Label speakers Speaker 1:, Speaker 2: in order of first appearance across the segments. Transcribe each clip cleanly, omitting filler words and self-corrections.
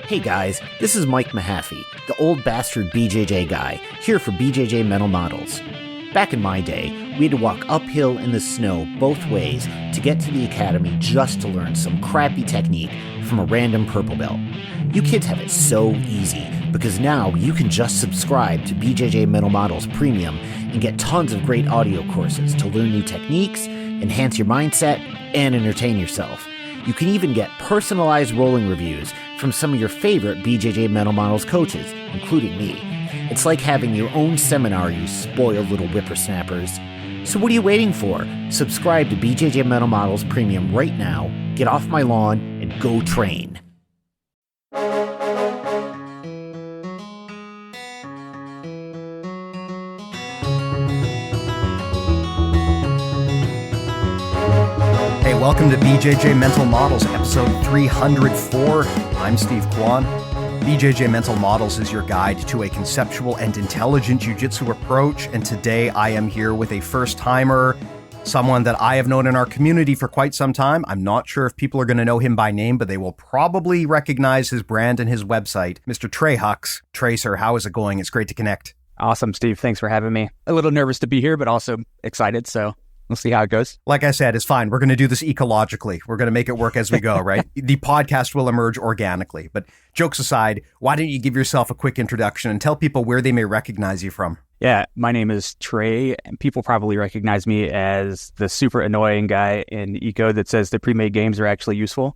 Speaker 1: Hey guys, this is Mike Mahaffey, the old bastard BJJ guy, here for BJJ Mental Models. Back in my day, we had to walk uphill in the snow both ways to get to the academy just to learn some crappy technique from a random purple belt. You kids have it so easy because now you can just subscribe to BJJ Mental Models Premium and get tons of great audio courses to learn new techniques, enhance your mindset, and entertain yourself. You can even get personalized rolling reviews from some of your favorite BJJ Mental Models coaches, including me. It's like having your own seminar, you spoiled little whippersnappers. So what are you waiting for? Subscribe to BJJ Mental Models Premium right now, get off my lawn, and go train.
Speaker 2: Welcome to BJJ Mental Models, episode 304. I'm Steve Kwan. BJJ Mental Models is your guide to a conceptual and intelligent jiu-jitsu approach, and today I am here with a first-timer, someone that I have known in our community for quite some time. I'm not sure if people are going to know him by name, but they will probably recognize his brand and his website, Mr. Trey Hucks. Trey, sir, how is it going? It's great to connect.
Speaker 3: Awesome, Steve. Thanks for having me. A little nervous to be here, but also excited, so we'll see how it goes.
Speaker 2: Like I said, it's fine. We're going to do this ecologically. We're going to make it work as we go, right? The podcast will emerge organically. But jokes aside, why don't you give yourself a quick introduction and tell people where they may recognize you from?
Speaker 3: Yeah, my name is Trey, and people probably recognize me as the super annoying guy in Eco that says the pre-made games are actually useful.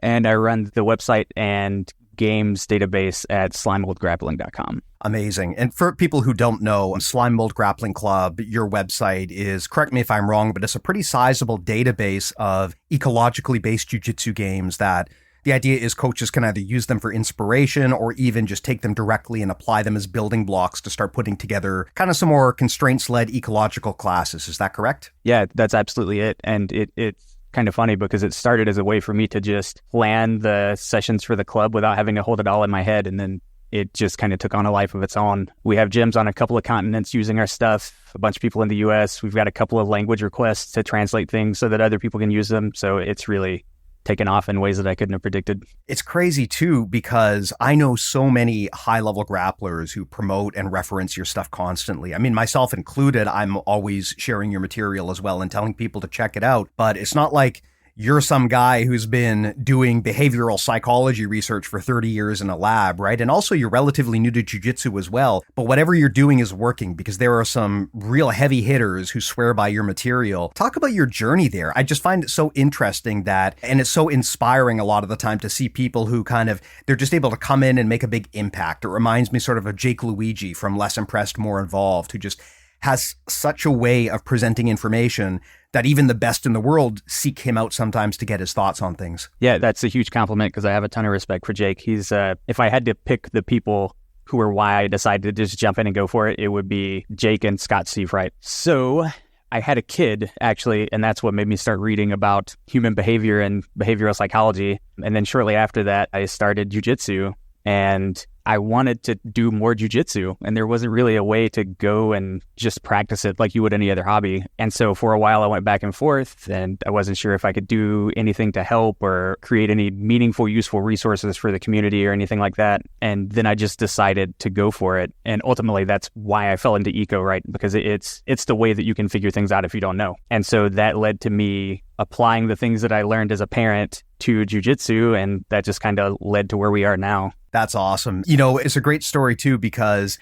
Speaker 3: And I run the website and games database at slimemoldgrappling.com.
Speaker 2: Amazing. And for people who don't know, Slime Mold Grappling Club, your website is, correct me if I'm wrong, but it's a pretty sizable database of ecologically based jiu-jitsu games that the idea is coaches can either use them for inspiration or even just take them directly and apply them as building blocks to start putting together kind of some more constraints-led ecological classes. Is that correct?
Speaker 3: Yeah, that's absolutely it. And it's kind of funny because it started as a way for me to just plan the sessions for the club without having to hold it all in my head, and then it just kind of took on a life of its own. We have gyms on a couple of continents using our stuff, a bunch of people in the US. We've got a couple of language requests to translate things so that other people can use them. So it's really taken off in ways that I couldn't have predicted.
Speaker 2: It's crazy too, because I know so many high-level grapplers who promote and reference your stuff constantly. I mean, myself included, I'm always sharing your material as well and telling people to check it out. But it's not like you're some guy who's been doing behavioral psychology research for 30 years in a lab, right? And also you're relatively new to jiu-jitsu as well. But whatever you're doing is working because there are some real heavy hitters who swear by your material. Talk about your journey there. I just find it so interesting that, and it's so inspiring a lot of the time to see people who they're just able to come in and make a big impact. It reminds me sort of Jake Luigi from Less Impressed, More Involved, who just has such a way of presenting information that even the best in the world seek him out sometimes to get his thoughts on things.
Speaker 3: Yeah, that's a huge compliment because I have a ton of respect for Jake. He's, if I had to pick the people who are why I decided to just jump in and go for it, it would be Jake and Scott Seafright. So I had a kid, actually, and that's what made me start reading about human behavior and behavioral psychology. And then shortly after that, I started jiu-jitsu, and I wanted to do more jiu-jitsu, and there wasn't really a way to go and just practice it like you would any other hobby. And so for a while I went back and forth, and I wasn't sure if I could do anything to help or create any meaningful, useful resources for the community or anything like that. And then I just decided to go for it. And ultimately that's why I fell into eco, right? Because it's the way that you can figure things out if you don't know. And so that led to me applying the things that I learned as a parent to jiu-jitsu, and that just kind of led to where we are now.
Speaker 2: That's awesome. You know, it's a great story too, because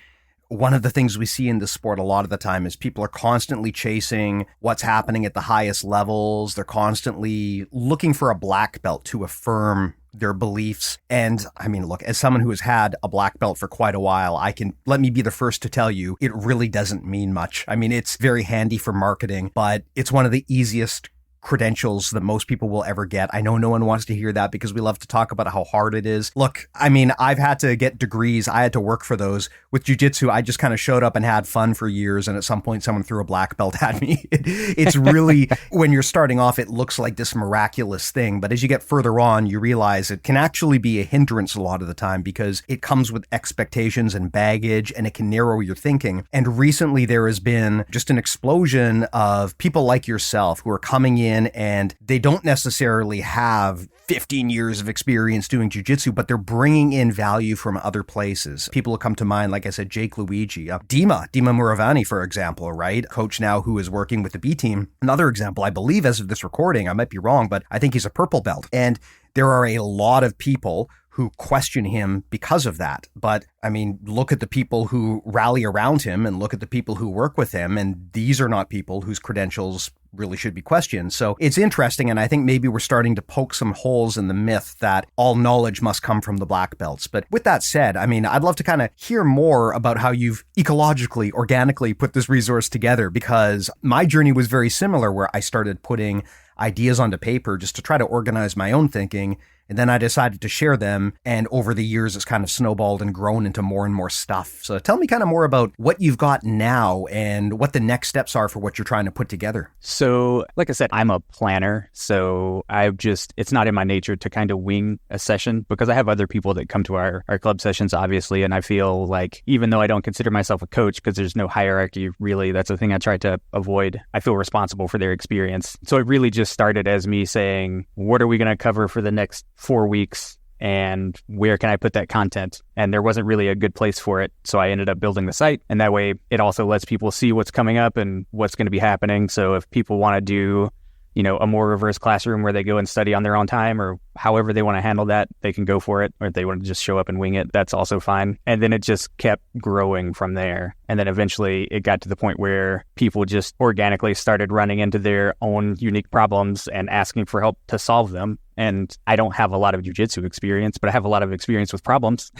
Speaker 2: one of the things we see in the sport a lot of the time is people are constantly chasing what's happening at the highest levels. They're constantly looking for a black belt to affirm their beliefs. And I mean, look, as someone who has had a black belt for quite a while, let me be the first to tell you, it really doesn't mean much. I mean, it's very handy for marketing, but it's one of the easiest credentials that most people will ever get. I know no one wants to hear that because we love to talk about how hard it is. Look, I mean, I've had to get degrees. I had to work for those. With jiu-jitsu, I just kind of showed up and had fun for years. And at some point, someone threw a black belt at me. It's really, when you're starting off, it looks like this miraculous thing. But as you get further on, you realize it can actually be a hindrance a lot of the time because it comes with expectations and baggage, and it can narrow your thinking. And recently, there has been just an explosion of people like yourself who are coming in in and they don't necessarily have 15 years of experience doing jiu-jitsu, but they're bringing in value from other places. People will come to mind, like I said, Jake Luigi, Dima Muravani, for example, right? Coach now who is working with the B team. Another example, I believe as of this recording, I might be wrong, but I think he's a purple belt. And there are a lot of people who question him because of that. But I mean, look at the people who rally around him and look at the people who work with him. And these are not people whose credentials really should be questioned. So it's interesting. And I think maybe we're starting to poke some holes in the myth that all knowledge must come from the black belts. But with that said, I mean, I'd love to kind of hear more about how you've ecologically, organically put this resource together, because my journey was very similar, where I started putting ideas onto paper just to try to organize my own thinking. And then I decided to share them. And over the years, it's kind of snowballed and grown into more and more stuff. So tell me kind of more about what you've got now and what the next steps are for what you're trying to put together.
Speaker 3: So, like I said, I'm a planner. So it's not in my nature to kind of wing a session, because I have other people that come to our club sessions, obviously. And I feel like, even though I don't consider myself a coach, because there's no hierarchy, really, that's the thing I try to avoid. I feel responsible for their experience. So it really just started as me saying, what are we going to cover for the next 4 weeks, and where can I put that content? And there wasn't really a good place for it. So I ended up building the site. And that way it also lets people see what's coming up and what's going to be happening. So if people want to do, a more reverse classroom where they go and study on their own time, or however they want to handle that, they can go for it. Or if they want to just show up and wing it, that's also fine. And then it just kept growing from there. And then eventually it got to the point where people just organically started running into their own unique problems and asking for help to solve them. And I don't have a lot of jiu-jitsu experience, but I have a lot of experience with problems.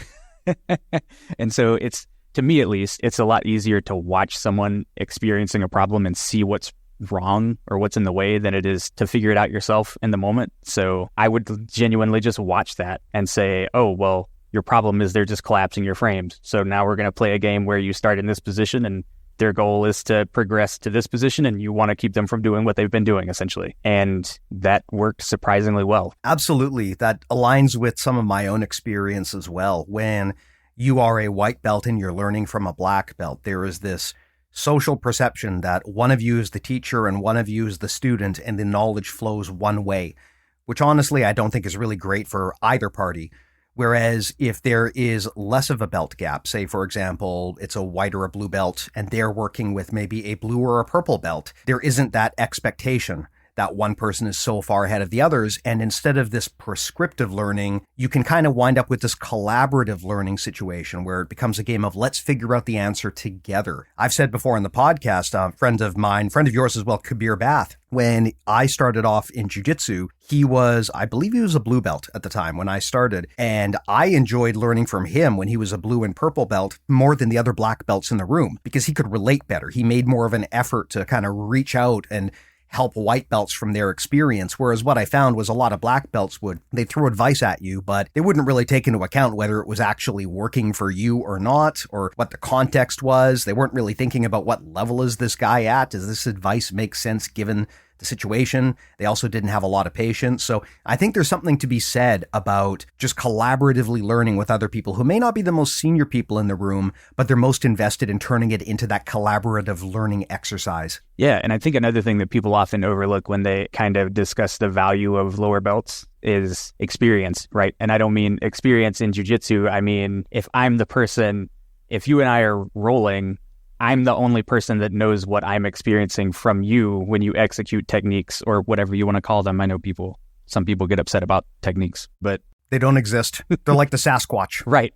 Speaker 3: And so to me at least, it's a lot easier to watch someone experiencing a problem and see what's wrong or what's in the way than it is to figure it out yourself in the moment. So I would genuinely just watch that and say, oh, well, your problem is they're just collapsing your frames. So now we're going to play a game where you start in this position and their goal is to progress to this position, and you want to keep them from doing what they've been doing, essentially. And that worked surprisingly well.
Speaker 2: Absolutely. That aligns with some of my own experience as well. When you are a white belt and you're learning from a black belt, there is this social perception that one of you is the teacher and one of you is the student, and the knowledge flows one way, which honestly I don't think is really great for either party. Whereas if there is less of a belt gap, say, for example, it's a white or a blue belt, and they're working with maybe a blue or a purple belt, there isn't that expectation that one person is so far ahead of the others. And instead of this prescriptive learning, you can kind of wind up with this collaborative learning situation where it becomes a game of let's figure out the answer together. I've said before in the podcast, a friend of mine, friend of yours as well, Kabir Bath, when I started off in jiu-jitsu, I believe he was a blue belt at the time when I started. And I enjoyed learning from him when he was a blue and purple belt more than the other black belts in the room, because he could relate better. He made more of an effort to kind of reach out and help white belts from their experience. Whereas what I found was a lot of black belts they'd throw advice at you, but they wouldn't really take into account whether it was actually working for you or not, or what the context was. They weren't really thinking about what level is this guy at? Does this advice make sense given the situation? They also didn't have a lot of patience. So I think there's something to be said about just collaboratively learning with other people who may not be the most senior people in the room, but they're most invested in turning it into that collaborative learning exercise.
Speaker 3: Yeah. And I think another thing that people often overlook when they kind of discuss the value of lower belts is experience, right? And I don't mean experience in jiu-jitsu. I mean, if you and I are rolling, I'm the only person that knows what I'm experiencing from you when you execute techniques or whatever you want to call them. I know some people get upset about techniques, but
Speaker 2: they don't exist. They're like the Sasquatch.
Speaker 3: Right.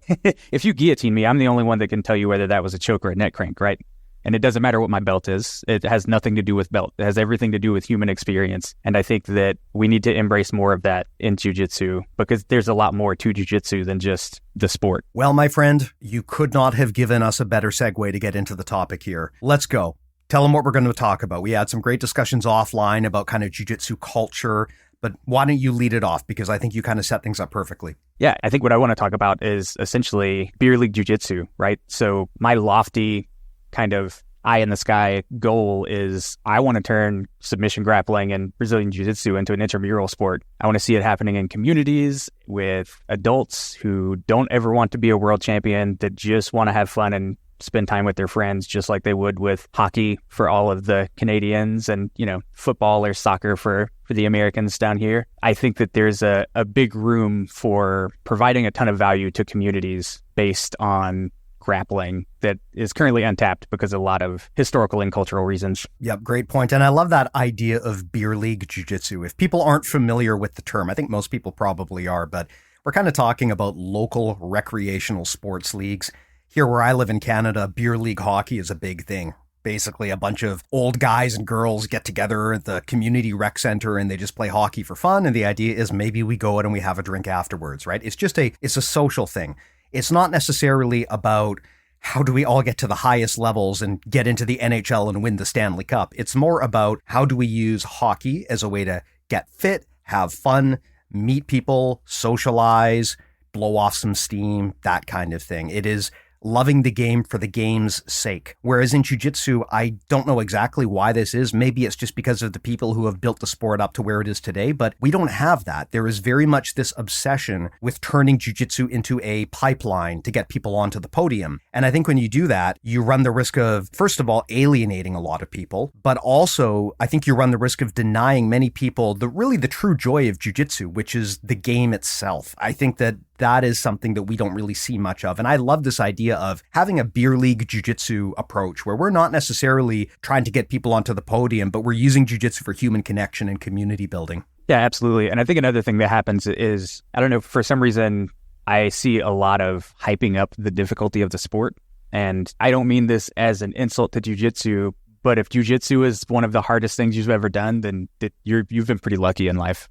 Speaker 3: If you guillotine me, I'm the only one that can tell you whether that was a choke or a neck crank, right? And it doesn't matter what my belt is. It has nothing to do with belt. It has everything to do with human experience. And I think that we need to embrace more of that in jiu-jitsu, because there's a lot more to jiu-jitsu than just the sport.
Speaker 2: Well, my friend, you could not have given us a better segue to get into the topic here. Let's go. Tell them what we're going to talk about. We had some great discussions offline about kind of jiu-jitsu culture, but why don't you lead it off? Because I think you kind of set things up perfectly.
Speaker 3: Yeah, I think what I want to talk about is essentially beer league jiu-jitsu, right? So my lofty kind of eye in the sky goal is I want to turn submission grappling and Brazilian jiu-jitsu into an intramural sport. I want to see it happening in communities with adults who don't ever want to be a world champion, that just want to have fun and spend time with their friends just like they would with hockey for all of the Canadians and, football or soccer for the Americans down here. I think that there's a big room for providing a ton of value to communities based on grappling that is currently untapped because of a lot of historical and cultural reasons.
Speaker 2: Yep, great point. And I love that idea of beer league jiu-jitsu. If people aren't familiar with the term, I think most people probably are, but we're kind of talking about local recreational sports leagues. Here where I live in Canada, beer league hockey is a big thing. Basically, a bunch of old guys and girls get together at the community rec center and they just play hockey for fun. And the idea is maybe we go out and we have a drink afterwards, right? It's a social thing. It's not necessarily about how do we all get to the highest levels and get into the NHL and win the Stanley Cup. It's more about how do we use hockey as a way to get fit, have fun, meet people, socialize, blow off some steam, that kind of thing. It is loving the game for the game's sake. Whereas in jiu-jitsu, I don't know exactly why this is. Maybe it's just because of the people who have built the sport up to where it is today, but we don't have that. There is very much this obsession with turning jiu-jitsu into a pipeline to get people onto the podium. And I think when you do that, you run the risk of, first of all, alienating a lot of people, but also I think you run the risk of denying many people the true joy of jiu-jitsu, which is the game itself. I think that is something that we don't really see much of. And I love this idea of having a beer league jiu-jitsu approach where we're not necessarily trying to get people onto the podium, but we're using jiu-jitsu for human connection and community building.
Speaker 3: Yeah, absolutely. And I think another thing that happens is, I don't know, for some reason, I see a lot of hyping up the difficulty of the sport. And I don't mean this as an insult to jiu-jitsu, but if jiu-jitsu is one of the hardest things you've ever done, then you've been pretty lucky in life.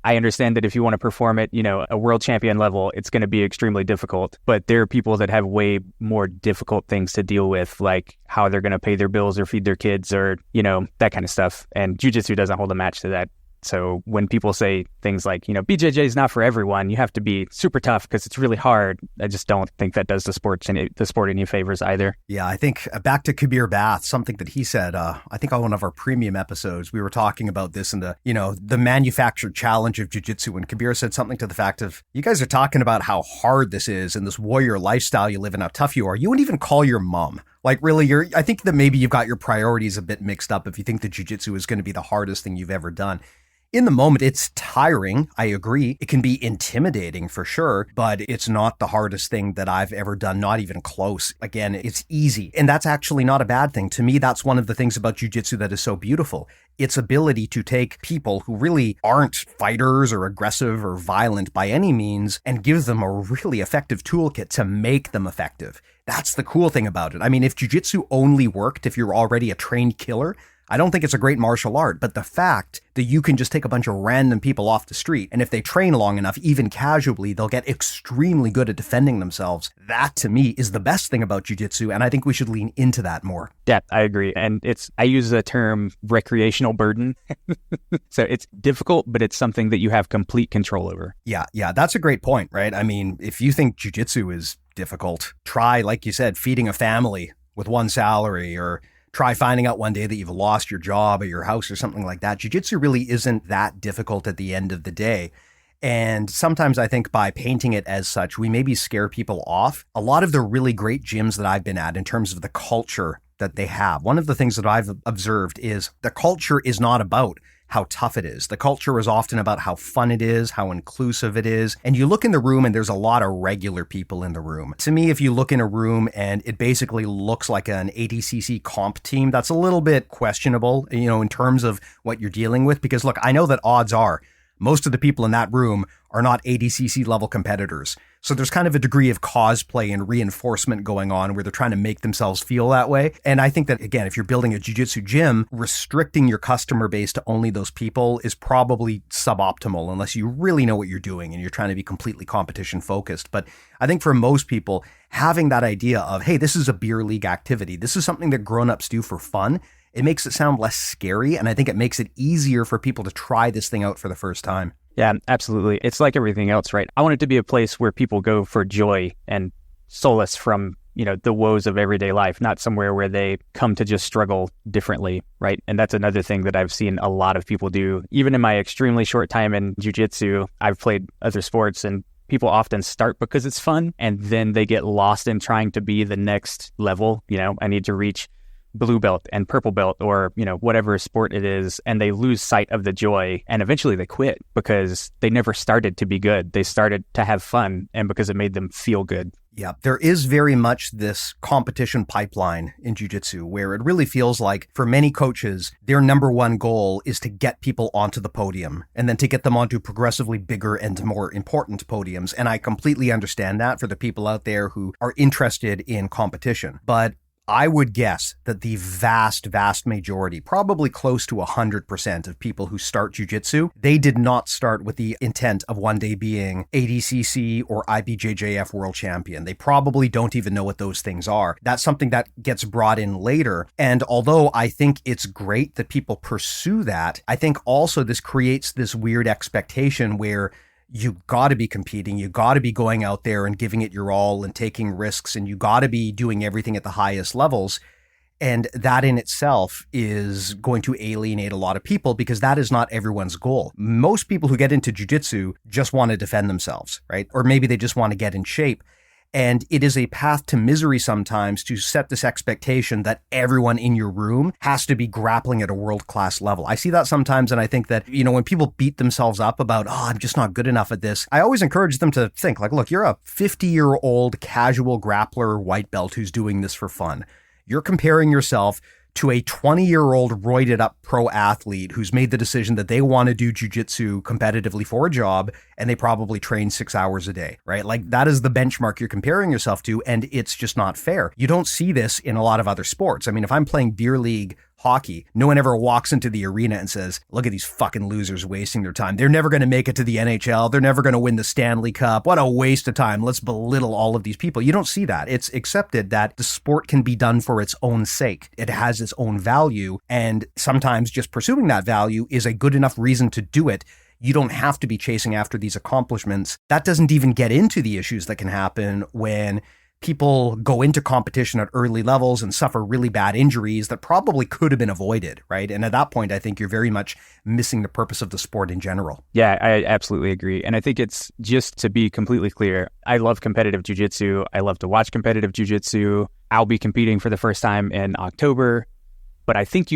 Speaker 3: I understand that if you want to perform at, a world champion level, it's going to be extremely difficult. But there are people that have way more difficult things to deal with, like how they're going to pay their bills or feed their kids or, that kind of stuff. And jiu-jitsu doesn't hold a match to that. So when people say things like, BJJ is not for everyone, you have to be super tough because it's really hard, I just don't think that does the sport any favors either.
Speaker 2: Yeah, I think back to Kabir Bath, something that he said, I think on one of our premium episodes, we were talking about this in the manufactured challenge of jiu-jitsu, and Kabir said something to the fact of, you guys are talking about how hard this is and this warrior lifestyle you live and how tough you are. You wouldn't even call your mom. Like really, I think that maybe you've got your priorities a bit mixed up if you think that jiu-jitsu is going to be the hardest thing you've ever done. In the moment, it's tiring. I agree. It can be intimidating for sure, but it's not the hardest thing that I've ever done, not even close. Again, it's easy. And that's actually not a bad thing. To me, that's one of the things about jiu-jitsu that is so beautiful. Its ability to take people who really aren't fighters or aggressive or violent by any means and give them a really effective toolkit to make them effective. That's the cool thing about it. I mean, if jiu-jitsu only worked if you're already a trained killer, I don't think it's a great martial art, but the fact that you can just take a bunch of random people off the street, and if they train long enough, even casually, they'll get extremely good at defending themselves. That, to me, is the best thing about jiu-jitsu, and I think we should lean into that more.
Speaker 3: Yeah, I agree. And I use the term recreational burden. So it's difficult, but it's something that you have complete control over.
Speaker 2: Yeah, that's a great point, right? I mean, if you think jiu-jitsu is difficult, try, like you said, feeding a family with one salary, or try finding out one day that you've lost your job or your house or something like that. Jiu-jitsu really isn't that difficult at the end of the day. And sometimes I think by painting it as such, we maybe scare people off. A lot of the really great gyms that I've been at in terms of the culture that they have, one of the things that I've observed is the culture is not about how tough it is. The culture is often about how fun it is, how inclusive it is. And you look in the room and there's a lot of regular people in the room. To me, if you look in a room and it basically looks like an ADCC comp team, that's a little bit questionable, in terms of what you're dealing with. Because look, I know that odds are most of the people in that room are not ADCC level competitors. So there's kind of a degree of cosplay and reinforcement going on where they're trying to make themselves feel that way. And I think that, again, if you're building a jiu-jitsu gym, restricting your customer base to only those people is probably suboptimal unless you really know what you're doing and you're trying to be completely competition focused. But I think for most people, having that idea of, hey, this is a beer league activity, this is something that grown-ups do for fun, it makes it sound less scary. And I think it makes it easier for people to try this thing out for the first time.
Speaker 3: Yeah, absolutely. It's like everything else, right? I want it to be a place where people go for joy and solace from, the woes of everyday life, not somewhere where they come to just struggle differently, right? And that's another thing that I've seen a lot of people do. Even in my extremely short time in jiu-jitsu, I've played other sports, and people often start because it's fun, and then they get lost in trying to be the next level. I need to reach blue belt and purple belt, or whatever sport it is, and they lose sight of the joy, and eventually they quit because they never started to be good. They started to have fun, and because it made them feel good.
Speaker 2: Yeah, there is very much this competition pipeline in jiu-jitsu where it really feels like for many coaches, their number one goal is to get people onto the podium and then to get them onto progressively bigger and more important podiums. And I completely understand that for the people out there who are interested in competition. But I would guess that the vast majority, probably close to 100% of people who start jiu-jitsu, they did not start with the intent of one day being ADCC or IBJJF world champion. They probably don't even know what those things are. That's something that gets brought in later. And although I think it's great that people pursue that, I think also this creates this weird expectation where you got to be competing, you got to be going out there and giving it your all and taking risks, and you got to be doing everything at the highest levels. And that in itself is going to alienate a lot of people because that is not everyone's goal. Most people who get into jiu-jitsu just want to defend themselves, right? Or maybe they just want to get in shape. And it is a path to misery sometimes to set this expectation that everyone in your room has to be grappling at a world-class level. I see that sometimes, and I think that, when people beat themselves up about, I'm just not good enough at this, I always encourage them to think like, look, you're a 50-year-old casual grappler white belt who's doing this for fun. You're comparing yourself to a 20-year-old roided up pro athlete who's made the decision that they want to do jiu-jitsu competitively for a job, and they probably train 6 hours a day, right? Like that is the benchmark you're comparing yourself to, and it's just not fair. You don't see this in a lot of other sports. I mean, if I'm playing beer league hockey, no one ever walks into the arena and says, look at these fucking losers wasting their time. They're never going to make it to the NHL. They're never going to win the Stanley Cup. What a waste of time. Let's belittle all of these people. You don't see that. It's accepted that the sport can be done for its own sake. It has its own value, and sometimes just pursuing that value is a good enough reason to do it. You don't have to be chasing after these accomplishments. That doesn't even get into the issues that can happen when people go into competition at early levels and suffer really bad injuries that probably could have been avoided, right? And at that point, I think you're very much missing the purpose of the sport in general.
Speaker 3: Yeah, I absolutely agree. And I think it's just to be completely clear, I love competitive jiu-jitsu. I love to watch competitive jiu-jitsu. I'll be competing for the first time in October, but I think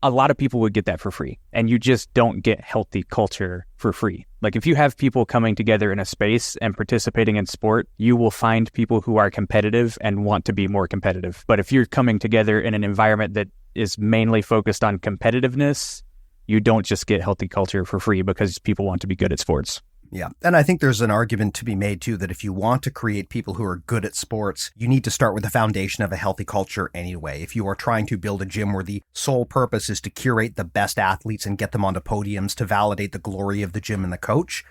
Speaker 3: a lot of people would get that for free, and you just don't get healthy culture for free. Like if you have people coming together in a space and participating in sport, you will find people who are competitive and want to be more competitive. But if you're coming together in an environment that is mainly focused on competitiveness, you don't just get healthy culture for free because people want to be good at sports.
Speaker 2: Yeah. And I think there's an argument to be made too that if you want to create people who are good at sports, you need to start with the foundation of a healthy culture anyway. If you are trying to build a gym where the sole purpose is to curate the best athletes and get them onto podiums to validate the glory of the gym and the coach,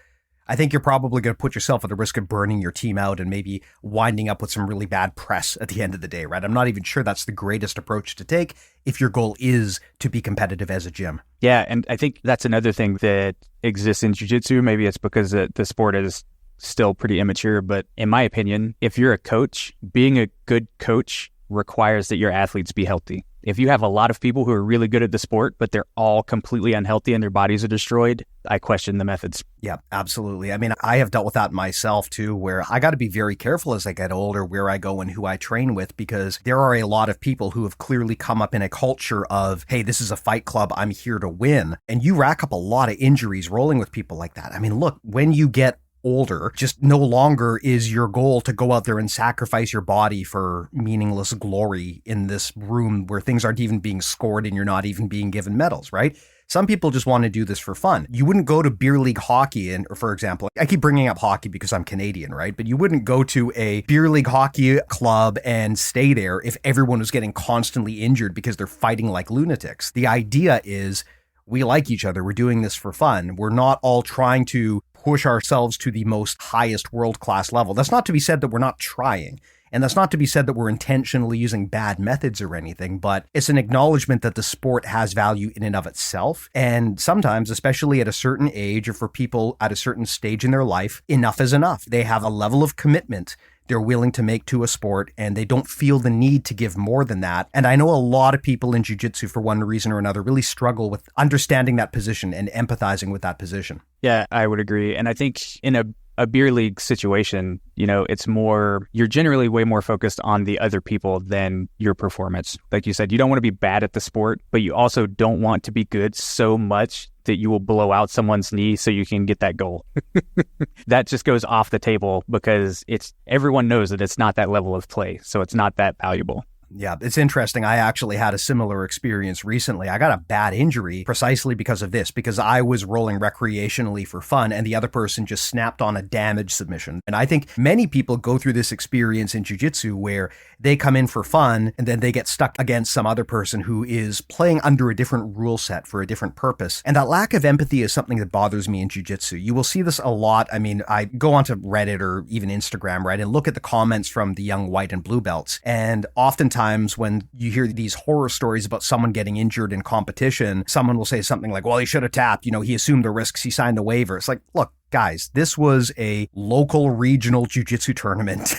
Speaker 2: I think you're probably going to put yourself at the risk of burning your team out and maybe winding up with some really bad press at the end of the day, right? I'm not even sure that's the greatest approach to take if your goal is to be competitive as a gym.
Speaker 3: Yeah, and I think that's another thing that exists in jiu-jitsu. Maybe it's because the sport is still pretty immature, but in my opinion, if you're a coach, being a good coach requires that your athletes be healthy. If you have a lot of people who are really good at the sport, but they're all completely unhealthy and their bodies are destroyed, I question the methods.
Speaker 2: Yeah, absolutely. I mean, I have dealt with that myself too, where I got to be very careful as I get older where I go and who I train with, because there are a lot of people who have clearly come up in a culture of, hey, this is a fight club, I'm here to win. And you rack up a lot of injuries rolling with people like that. I mean, look, when you get older, just no longer is your goal to go out there and sacrifice your body for meaningless glory in this room where things aren't even being scored and you're not even being given medals, right? Some people just want to do this for fun. You wouldn't go to beer league hockey, and for example, I keep bringing up hockey because I'm Canadian, right? But you wouldn't go to a beer league hockey club and stay there if everyone was getting constantly injured because they're fighting like lunatics. The idea is we like each other. We're doing this for fun. We're not all trying to push ourselves to the most highest world-class level. That's not to be said that we're not trying. And that's not to be said that we're intentionally using bad methods or anything, but it's an acknowledgement that the sport has value in and of itself. And sometimes, especially at a certain age or for people at a certain stage in their life, enough is enough. They have a level of commitment they're willing to make to a sport, and they don't feel the need to give more than that. And I know a lot of people in jiu-jitsu, for one reason or another, really struggle with understanding that position and empathizing with that position.
Speaker 3: Yeah, I would agree. And I think in a a beer league situation, it's more, you're generally way more focused on the other people than your performance. Like you said, you don't want to be bad at the sport, but you also don't want to be good so much that you will blow out someone's knee so you can get that goal. That just goes off the table because everyone knows that it's not that level of play, so it's not that valuable.
Speaker 2: Yeah, it's interesting. I actually had a similar experience recently. I got a bad injury precisely because of this, because I was rolling recreationally for fun and the other person just snapped on a damage submission. And I think many people go through this experience in jiu-jitsu where they come in for fun and then they get stuck against some other person who is playing under a different rule set for a different purpose. And that lack of empathy is something that bothers me in jiu-jitsu. You will see this a lot. I mean, I go onto Reddit or even Instagram, right, and look at the comments from the young white and blue belts. And oftentimes when you hear these horror stories about someone getting injured in competition, someone will say something like, well, he should have tapped, he assumed the risks, he signed the waiver. It's like, look, guys, this was a local regional jiu-jitsu tournament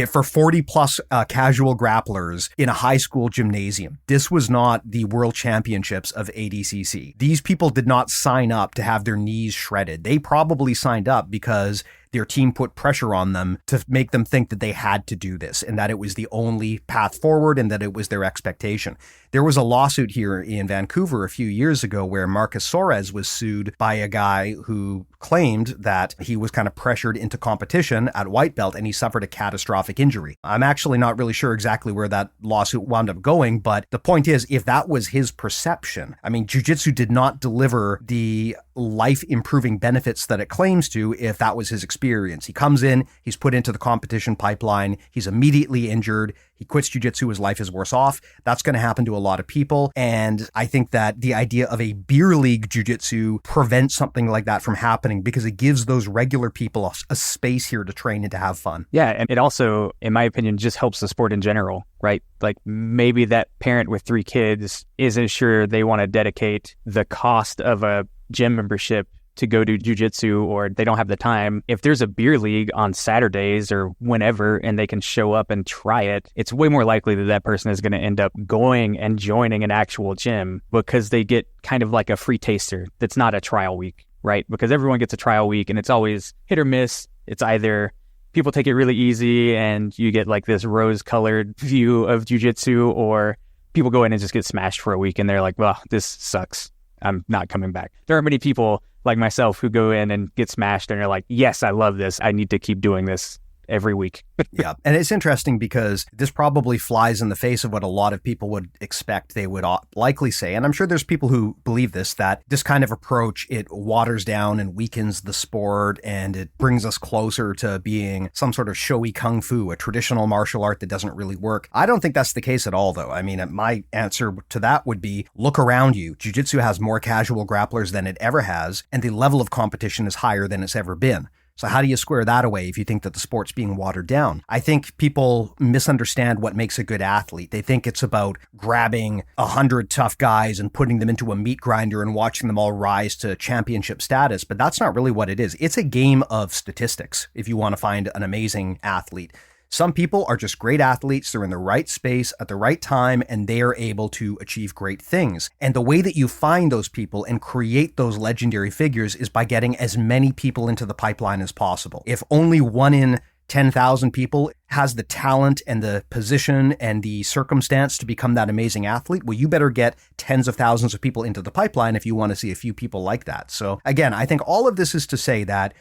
Speaker 2: for 40 plus casual grapplers in a high school gymnasium. This was not the world championships of ADCC. These people did not sign up to have their knees shredded. They probably signed up because their team put pressure on them to make them think that they had to do this and that it was the only path forward and that it was their expectation. There was a lawsuit here in Vancouver a few years ago where Marcus Soares was sued by a guy who claimed that he was kind of pressured into competition at white belt and he suffered a catastrophic injury. I'm actually not really sure exactly where that lawsuit wound up going, but the point is, if that was his perception, I mean, jiu-jitsu did not deliver the life-improving benefits that it claims to if that was his experience. He comes in, he's put into the competition pipeline, he's immediately injured, he quits jiu-jitsu, his life is worse off. That's going to happen to a lot of people. And I think that the idea of a beer league jiu-jitsu prevents something like that from happening because it gives those regular people a space here to train and to have fun.
Speaker 3: Yeah, and it also, in my opinion, just helps the sport in general, right? Like maybe that parent with 3 kids isn't sure they want to dedicate the cost of a gym membership to go do jiu-jitsu, or they don't have the time. If there's a beer league on Saturdays or whenever and they can show up and try it, it's way more likely that that person is going to end up going and joining an actual gym because they get kind of like a free taster that's not a trial week, right? Because everyone gets a trial week and it's always hit or miss. It's either people take it really easy and you get like this rose-colored view of jiu-jitsu, or people go in and just get smashed for a week and they're like, well, this sucks. I'm not coming back. There are many people like myself who go in and get smashed and are like, yes, I love this. I need to keep doing this every week.
Speaker 2: Yeah. And it's interesting because this probably flies in the face of what a lot of people would expect they would likely say. And I'm sure there's people who believe this, that this kind of approach, it waters down and weakens the sport and it brings us closer to being some sort of showy kung fu, a traditional martial art that doesn't really work. I don't think that's the case at all, though. I mean, my answer to that would be look around you. Jiu-jitsu has more casual grapplers than it ever has, and the level of competition is higher than it's ever been. So how do you square that away if you think that the sport's being watered down? I think people misunderstand what makes a good athlete. They think it's about grabbing 100 tough guys and putting them into a meat grinder and watching them all rise to championship status, but that's not really what it is. It's a game of statistics if you want to find an amazing athlete. Some people are just great athletes. They're in the right space at the right time, and they are able to achieve great things. And the way that you find those people and create those legendary figures is by getting as many people into the pipeline as possible. If only 1 in 10,000 people has the talent and the position and the circumstance to become that amazing athlete, well, you better get tens of thousands of people into the pipeline if you want to see a few people like that. So again, I think all of this is to say that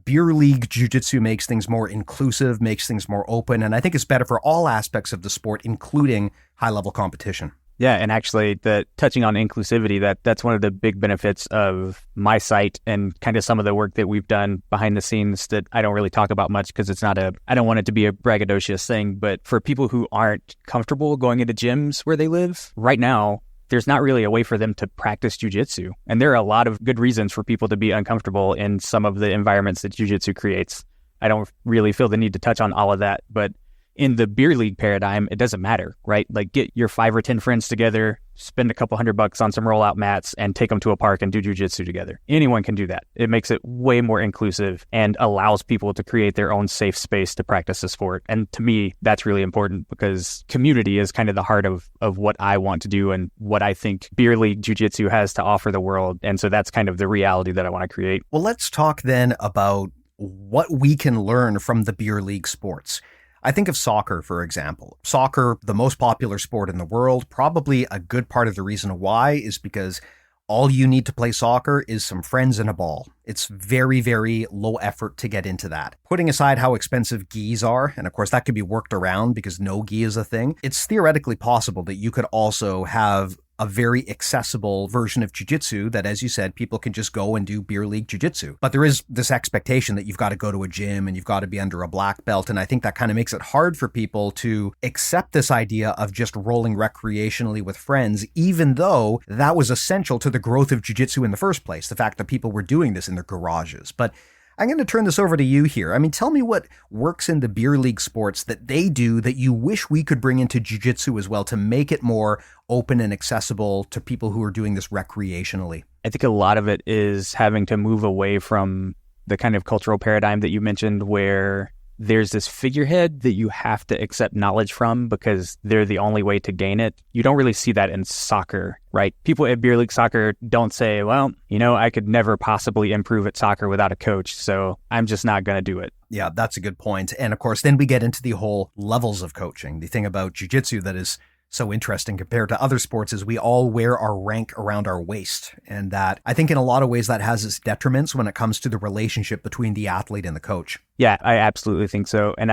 Speaker 2: beer league jiu-jitsu makes things more inclusive, makes things more open, and I think it's better for all aspects of the sport, including high-level competition.
Speaker 3: Yeah, and actually, touching on inclusivity, that's one of the big benefits of my site and kind of some of the work that we've done behind the scenes that I don't really talk about much because I don't want it to be a braggadocious thing, but for people who aren't comfortable going into gyms where they live, right now, there's not really a way for them to practice jiu-jitsu. And there are a lot of good reasons for people to be uncomfortable in some of the environments that jiu-jitsu creates. I don't really feel the need to touch on all of that, but in the beer league paradigm, it doesn't matter, right? Like get your 5 or 10 friends together, spend a couple $100 on some rollout mats and take them to a park and do jiu-jitsu together. Anyone can do that. It makes it way more inclusive and allows people to create their own safe space to practice the sport. And to me, that's really important because community is kind of the heart of what I want to do and what I think beer league jiu-jitsu has to offer the world. And so that's kind of the reality that I want to create.
Speaker 2: Well, let's talk then about what we can learn from the beer league sports. I think of soccer, for example. Soccer, the most popular sport in the world, probably a good part of the reason why is because all you need to play soccer is some friends and a ball. It's very, very low effort to get into that. Putting aside how expensive gis are, and of course that could be worked around because no gi is a thing, it's theoretically possible that you could also have a very accessible version of jiu-jitsu that, as you said, people can just go and do beer league jiu-jitsu. But there is this expectation that you've got to go to a gym and you've got to be under a black belt. And I think that kind of makes it hard for people to accept this idea of just rolling recreationally with friends, even though that was essential to the growth of jiu-jitsu in the first place, the fact that people were doing this in their garages. But I'm going to turn this over to you here. I mean, tell me what works in the beer league sports that they do that you wish we could bring into jiu-jitsu as well to make it more open and accessible to people who are doing this recreationally.
Speaker 3: I think a lot of it is having to move away from the kind of cultural paradigm that you mentioned where there's this figurehead that you have to accept knowledge from because they're the only way to gain it. You don't really see that in soccer, right? People at beer league soccer don't say, well, I could never possibly improve at soccer without a coach, so I'm just not going to do it.
Speaker 2: Yeah, that's a good point. And of course, then we get into the whole levels of coaching. The thing about jiu-jitsu that is so interesting compared to other sports is we all wear our rank around our waist. And that, I think in a lot of ways, that has its detriments when it comes to the relationship between the athlete and the coach.
Speaker 3: Yeah, I absolutely think so. And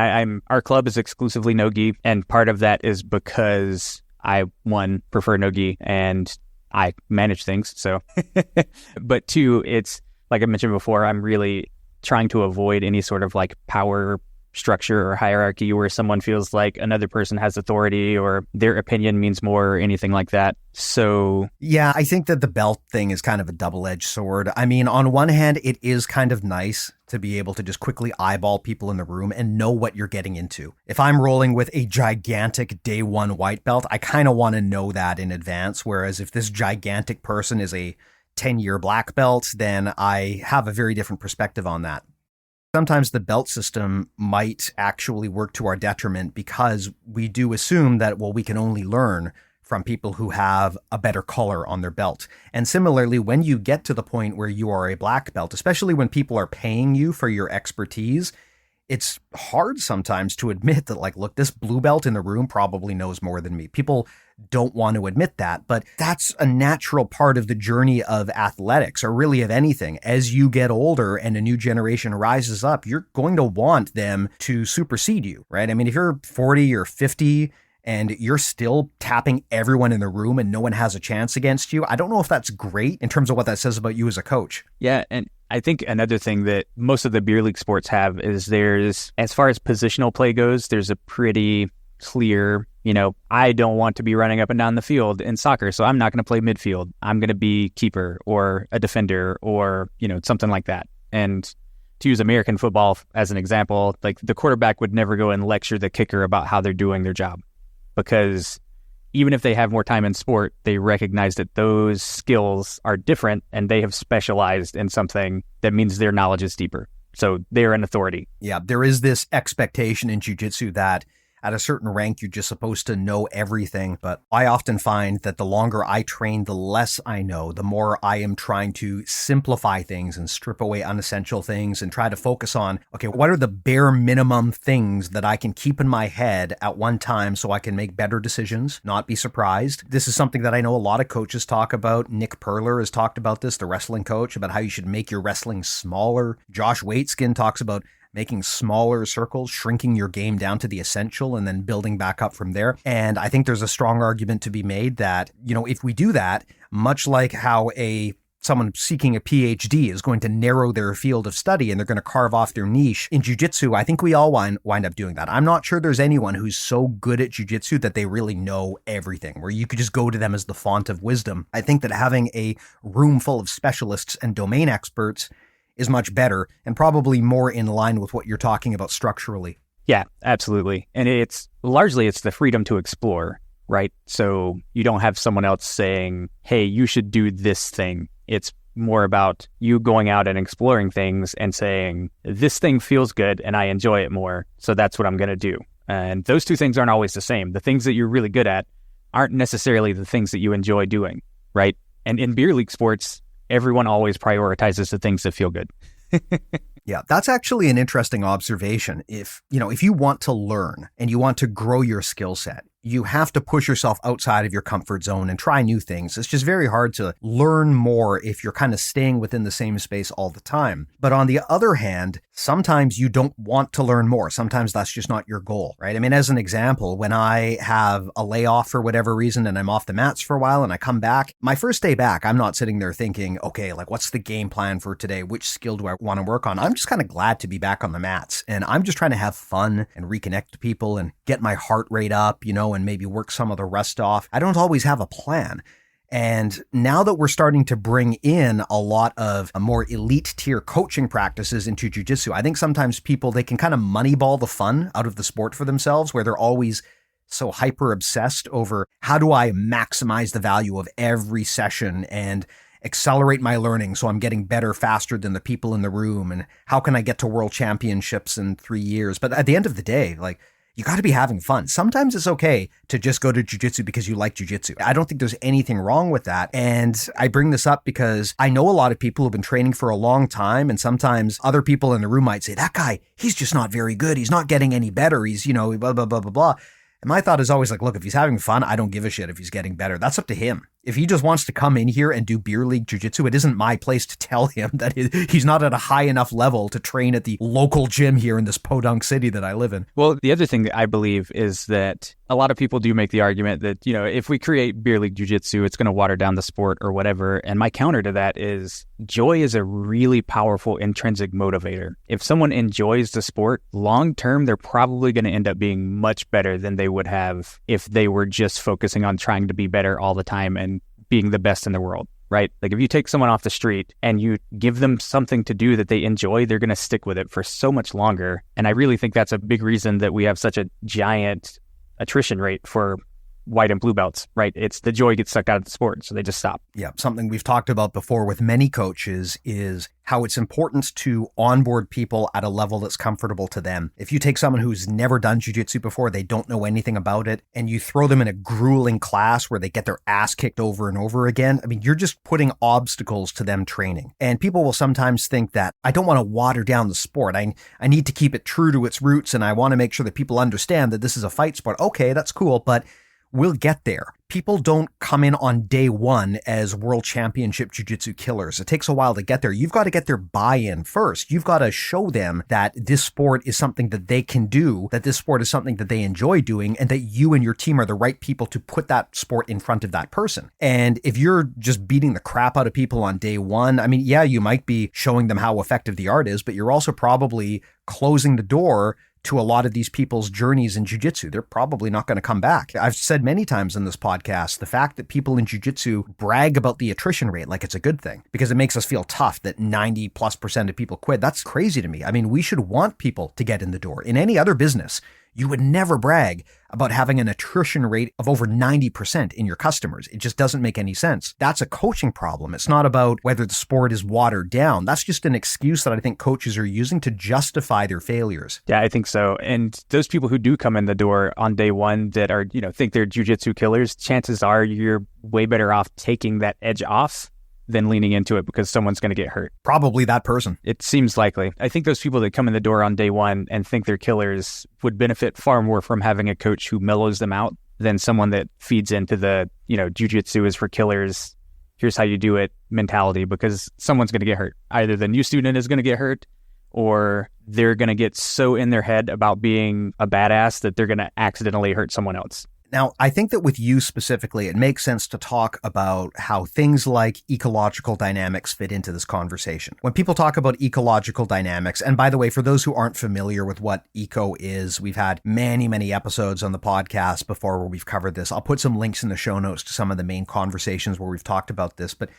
Speaker 3: our club is exclusively no-gi. And part of that is because I, one, prefer no-gi and I manage things. So, but two, it's like I mentioned before, I'm really trying to avoid any sort of like power structure or hierarchy where someone feels like another person has authority or their opinion means more or anything like that. So
Speaker 2: yeah, I think that the belt thing is kind of a double-edged sword. I mean, on one hand, it is kind of nice to be able to just quickly eyeball people in the room and know what you're getting into. If I'm rolling with a gigantic day one white belt, I kind of want to know that in advance. Whereas if this gigantic person is a 10-year black belt, then I have a very different perspective on that. Sometimes the belt system might actually work to our detriment because we do assume that, well, we can only learn from people who have a better color on their belt. And similarly, when you get to the point where you are a black belt, especially when people are paying you for your expertise, it's hard sometimes to admit that, like, look, this blue belt in the room probably knows more than me. People don't want to admit that, but that's a natural part of the journey of athletics, or really of anything. As you get older and a new generation rises up, you're going to want them to supersede you, right? I mean, if you're 40 or 50 and you're still tapping everyone in the room and no one has a chance against you, I don't know if that's great in terms of what that says about you as a coach.
Speaker 3: Yeah, and I think another thing that most of the beer league sports have is there's, as far as positional play goes, there's a pretty clear, I don't want to be running up and down the field in soccer, so I'm not going to play midfield. I'm going to be keeper or a defender or, something like that. And to use American football as an example, like the quarterback would never go and lecture the kicker about how they're doing their job, because even if they have more time in sport, they recognize that those skills are different and they have specialized in something that means their knowledge is deeper. So they're an authority.
Speaker 2: Yeah, there is this expectation in jiu-jitsu that at a certain rank, you're just supposed to know everything. But I often find that the longer I train, the less I know, the more I am trying to simplify things and strip away unessential things and try to focus on, okay, what are the bare minimum things that I can keep in my head at one time so I can make better decisions, not be surprised. This is something that I know a lot of coaches talk about. Nick Perler has talked about this, the wrestling coach, about how you should make your wrestling smaller. Josh Waitskin talks about making smaller circles, shrinking your game down to the essential, and then building back up from there. And I think there's a strong argument to be made that, if we do that, much like how someone seeking a PhD is going to narrow their field of study and they're going to carve off their niche, in jiu-jitsu, I think we all wind up doing that. I'm not sure there's anyone who's so good at jiu-jitsu that they really know everything, where you could just go to them as the font of wisdom. I think that having a room full of specialists and domain experts is much better and probably more in line with what you're talking about structurally.
Speaker 3: Yeah, absolutely. And it's the freedom to explore, right? So you don't have someone else saying, hey, you should do this thing. It's more about you going out and exploring things and saying, this thing feels good and I enjoy it more, so that's what I'm going to do. And those two things aren't always the same. The things that you're really good at aren't necessarily the things that you enjoy doing, right? And in beer league sports, everyone always prioritizes the things that feel good.
Speaker 2: Yeah, that's actually an interesting observation. If you want to learn and you want to grow your skill set, you have to push yourself outside of your comfort zone and try new things. It's just very hard to learn more if you're kind of staying within the same space all the time. But on the other hand, sometimes you don't want to learn more. Sometimes that's just not your goal, right? I mean, as an example, when I have a layoff for whatever reason and I'm off the mats for a while and I come back, my first day back, I'm not sitting there thinking, okay, like what's the game plan for today? Which skill do I want to work on? I'm just kind of glad to be back on the mats, and I'm just trying to have fun and reconnect to people and get my heart rate up, and maybe work some of the rest off. I don't always have a plan. And now that we're starting to bring in a lot of more elite tier coaching practices into jiu-jitsu, I think sometimes people, they can kind of moneyball the fun out of the sport for themselves, where they're always so hyper obsessed over how do I maximize the value of every session and accelerate my learning so I'm getting better faster than the people in the room, and how can I get to world championships in 3 years? But at the end of the day, like, you got to be having fun. Sometimes it's okay to just go to jiu-jitsu because you like jiu-jitsu. I don't think there's anything wrong with that. And I bring this up because I know a lot of people who've been training for a long time, and sometimes other people in the room might say, that guy, he's just not very good. He's not getting any better. He's, blah, blah, blah, blah, blah. And my thought is always like, look, if he's having fun, I don't give a shit if he's getting better. That's up to him. If he just wants to come in here and do beer league jiu-jitsu, it isn't my place to tell him that he's not at a high enough level to train at the local gym here in this podunk city that I live in.
Speaker 3: Well, the other thing that I believe is that a lot of people do make the argument that, if we create beer league jiu-jitsu, it's going to water down the sport or whatever. And my counter to that is joy is a really powerful intrinsic motivator. If someone enjoys the sport, long-term, they're probably going to end up being much better than they would have if they were just focusing on trying to be better all the time and being the best in the world, right? Like if you take someone off the street and you give them something to do that they enjoy, they're going to stick with it for so much longer. And I really think that's a big reason that we have such a giant attrition rate for white and blue belts, right? It's the joy gets sucked out of the sport, so they just stop.
Speaker 2: Yeah, something we've talked about before with many coaches is how it's important to onboard people at a level that's comfortable to them. If you take someone who's never done jiu-jitsu before, they don't know anything about it, and you throw them in a grueling class where they get their ass kicked over and over again, I mean, you're just putting obstacles to them training. And people will sometimes think that I don't want to water down the sport. I need to keep it true to its roots, and I want to make sure that people understand that this is a fight sport. Okay, that's cool, but we'll get there. People don't come in on day one as world championship jiu-jitsu killers. It takes a while to get there. You've got to get their buy-in first. You've got to show them that this sport is something that they can do, that this sport is something that they enjoy doing, and that you and your team are the right people to put that sport in front of that person. And if you're just beating the crap out of people on day one, I mean, yeah, you might be showing them how effective the art is, but you're also probably closing the door to a lot of these people's journeys in jiu-jitsu. They're probably not going to come back. I've said many times in this podcast, the fact that people in jiu-jitsu brag about the attrition rate like it's a good thing because it makes us feel tough that 90+% of people quit. That's crazy to me. I mean, we should want people to get in the door. In any other business, you would never brag about having an attrition rate of over 90% in your customers. It just doesn't make any sense. That's a coaching problem. It's not about whether the sport is watered down. That's just an excuse that I think coaches are using to justify their failures.
Speaker 3: Yeah, I think so. And those people who do come in the door on day one that are, think they're jiu-jitsu killers, chances are you're way better off taking that edge off than leaning into it because someone's going to get hurt.
Speaker 2: Probably that person.
Speaker 3: It seems likely. I think those people that come in the door on day one and think they're killers would benefit far more from having a coach who mellows them out than someone that feeds into the, jiu-jitsu is for killers, here's how you do it mentality, because someone's going to get hurt. Either the new student is going to get hurt or they're going to get so in their head about being a badass that they're going to accidentally hurt someone else.
Speaker 2: Now, I think that with you specifically, it makes sense to talk about how things like ecological dynamics fit into this conversation. When people talk about ecological dynamics, and by the way, for those who aren't familiar with what eco is, we've had many, many episodes on the podcast before where we've covered this. I'll put some links in the show notes to some of the main conversations where we've talked about this, but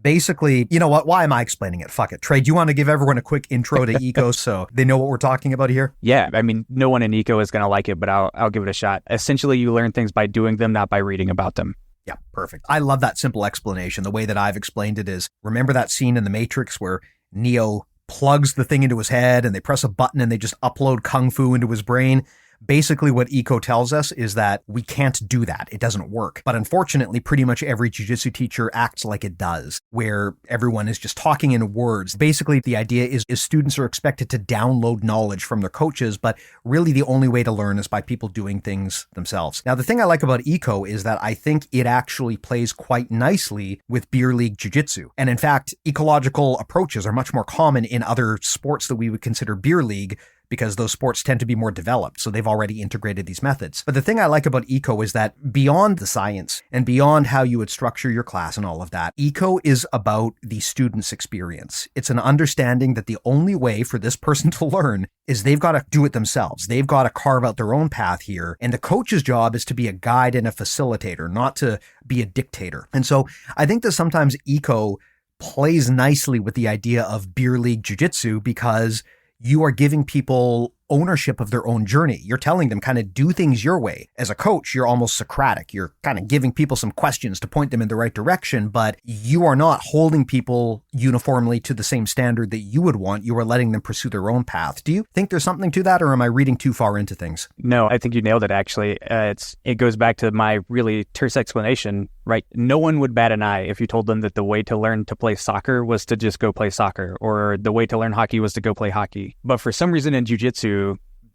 Speaker 2: basically, you know what? Why am I explaining it? Fuck it. Trey, do you want to give everyone a quick intro to eco so they know what we're talking about here?
Speaker 3: Yeah. I mean, no one in eco is going to like it, but I'll give it a shot. Essentially, you learn things by doing them, not by reading about them.
Speaker 2: Yeah, perfect. I love that simple explanation. The way that I've explained it is, remember that scene in The Matrix where Neo plugs the thing into his head and they press a button and they just upload kung fu into his brain? basically what Eco tells us is that we can't do that. It doesn't work. But unfortunately, pretty much every jiu-jitsu teacher acts like it does, where everyone is just talking in words. Basically, the idea is students are expected to download knowledge from their coaches, but really the only way to learn is by people doing things themselves. Now, the thing I like about Eco is that I think it actually plays quite nicely with beer league jiu-jitsu. And in fact, ecological approaches are much more common in other sports that we would consider beer league, because those sports tend to be more developed, so they've already integrated these methods. But the thing I like about Eco is that beyond the science and beyond how you would structure your class and all of that, Eco is about the student's experience. It's an understanding that the only way for this person to learn is they've got to do it themselves. They've got to carve out their own path here, and the coach's job is to be a guide and a facilitator, not to be a dictator. And so I think that sometimes Eco plays nicely with the idea of beer league jiu-jitsu because you are giving people ownership of their own journey. You're telling them kind of do things your way. As a coach, you're almost Socratic. You're kind of giving people some questions to point them in the right direction, but you are not holding people uniformly to the same standard that you would want. You are letting them pursue their own path. Do you think there's something to that, or am I reading too far into things?
Speaker 3: No, I think you nailed it, actually. It goes back to my really terse explanation, right? No one would bat an eye if you told them that the way to learn to play soccer was to just go play soccer, or the way to learn hockey was to go play hockey. But for some reason in jiu-jitsu,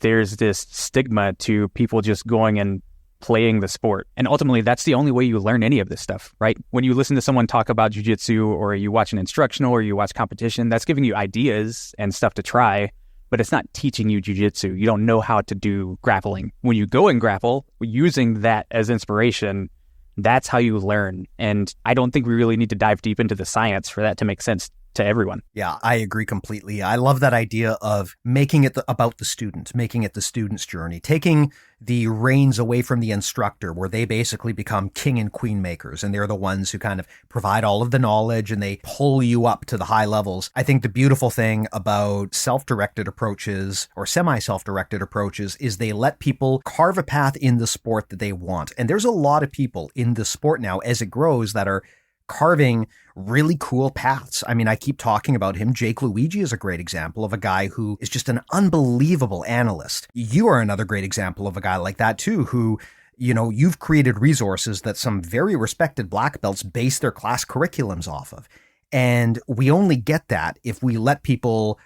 Speaker 3: there's this stigma to people just going and playing the sport. And ultimately, that's the only way you learn any of this stuff, right? When you listen to someone talk about jiu-jitsu, or you watch an instructional, or you watch competition, that's giving you ideas and stuff to try, but it's not teaching you jiu-jitsu. You don't know how to do grappling. When you go and grapple, using that as inspiration, that's how you learn. And I don't think we really need to dive deep into the science for that to make sense to everyone.
Speaker 2: Yeah, I agree completely. I love that idea of making it about the student, making it the student's journey, taking the reins away from the instructor, where they basically become king and queen makers, and they're the ones who kind of provide all of the knowledge and they pull you up to the high levels. I think the beautiful thing about self-directed approaches or semi-self-directed approaches is they let people carve a path in the sport that they want. And there's a lot of people in the sport now, as it grows, that are carving really cool paths. I mean, I keep talking about him. Jake Luigi is a great example of a guy who is just an unbelievable analyst. You are another great example of a guy like that too, who, you know, you've created resources that some very respected black belts base their class curriculums off of. And we only get that if we let people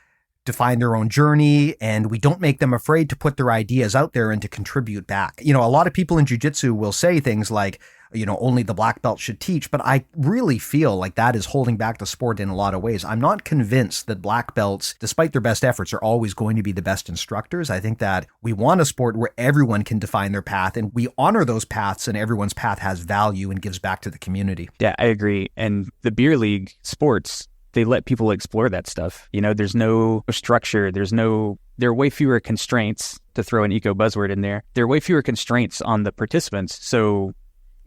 Speaker 2: define their own journey, and we don't make them afraid to put their ideas out there and to contribute back. You know, a lot of people in jiu-jitsu will say things like, you know, only the black belt should teach, but I really feel like that is holding back the sport in a lot of ways. I'm not convinced that black belts, despite their best efforts, are always going to be the best instructors. I think that we want a sport where everyone can define their path, and we honor those paths, and everyone's path has value and gives back to the community.
Speaker 3: Yeah, I agree. And the beer league sports, they let people explore that stuff. You know, there's no structure. There are way fewer constraints, to throw an eco buzzword in there. There are way fewer constraints on the participants. So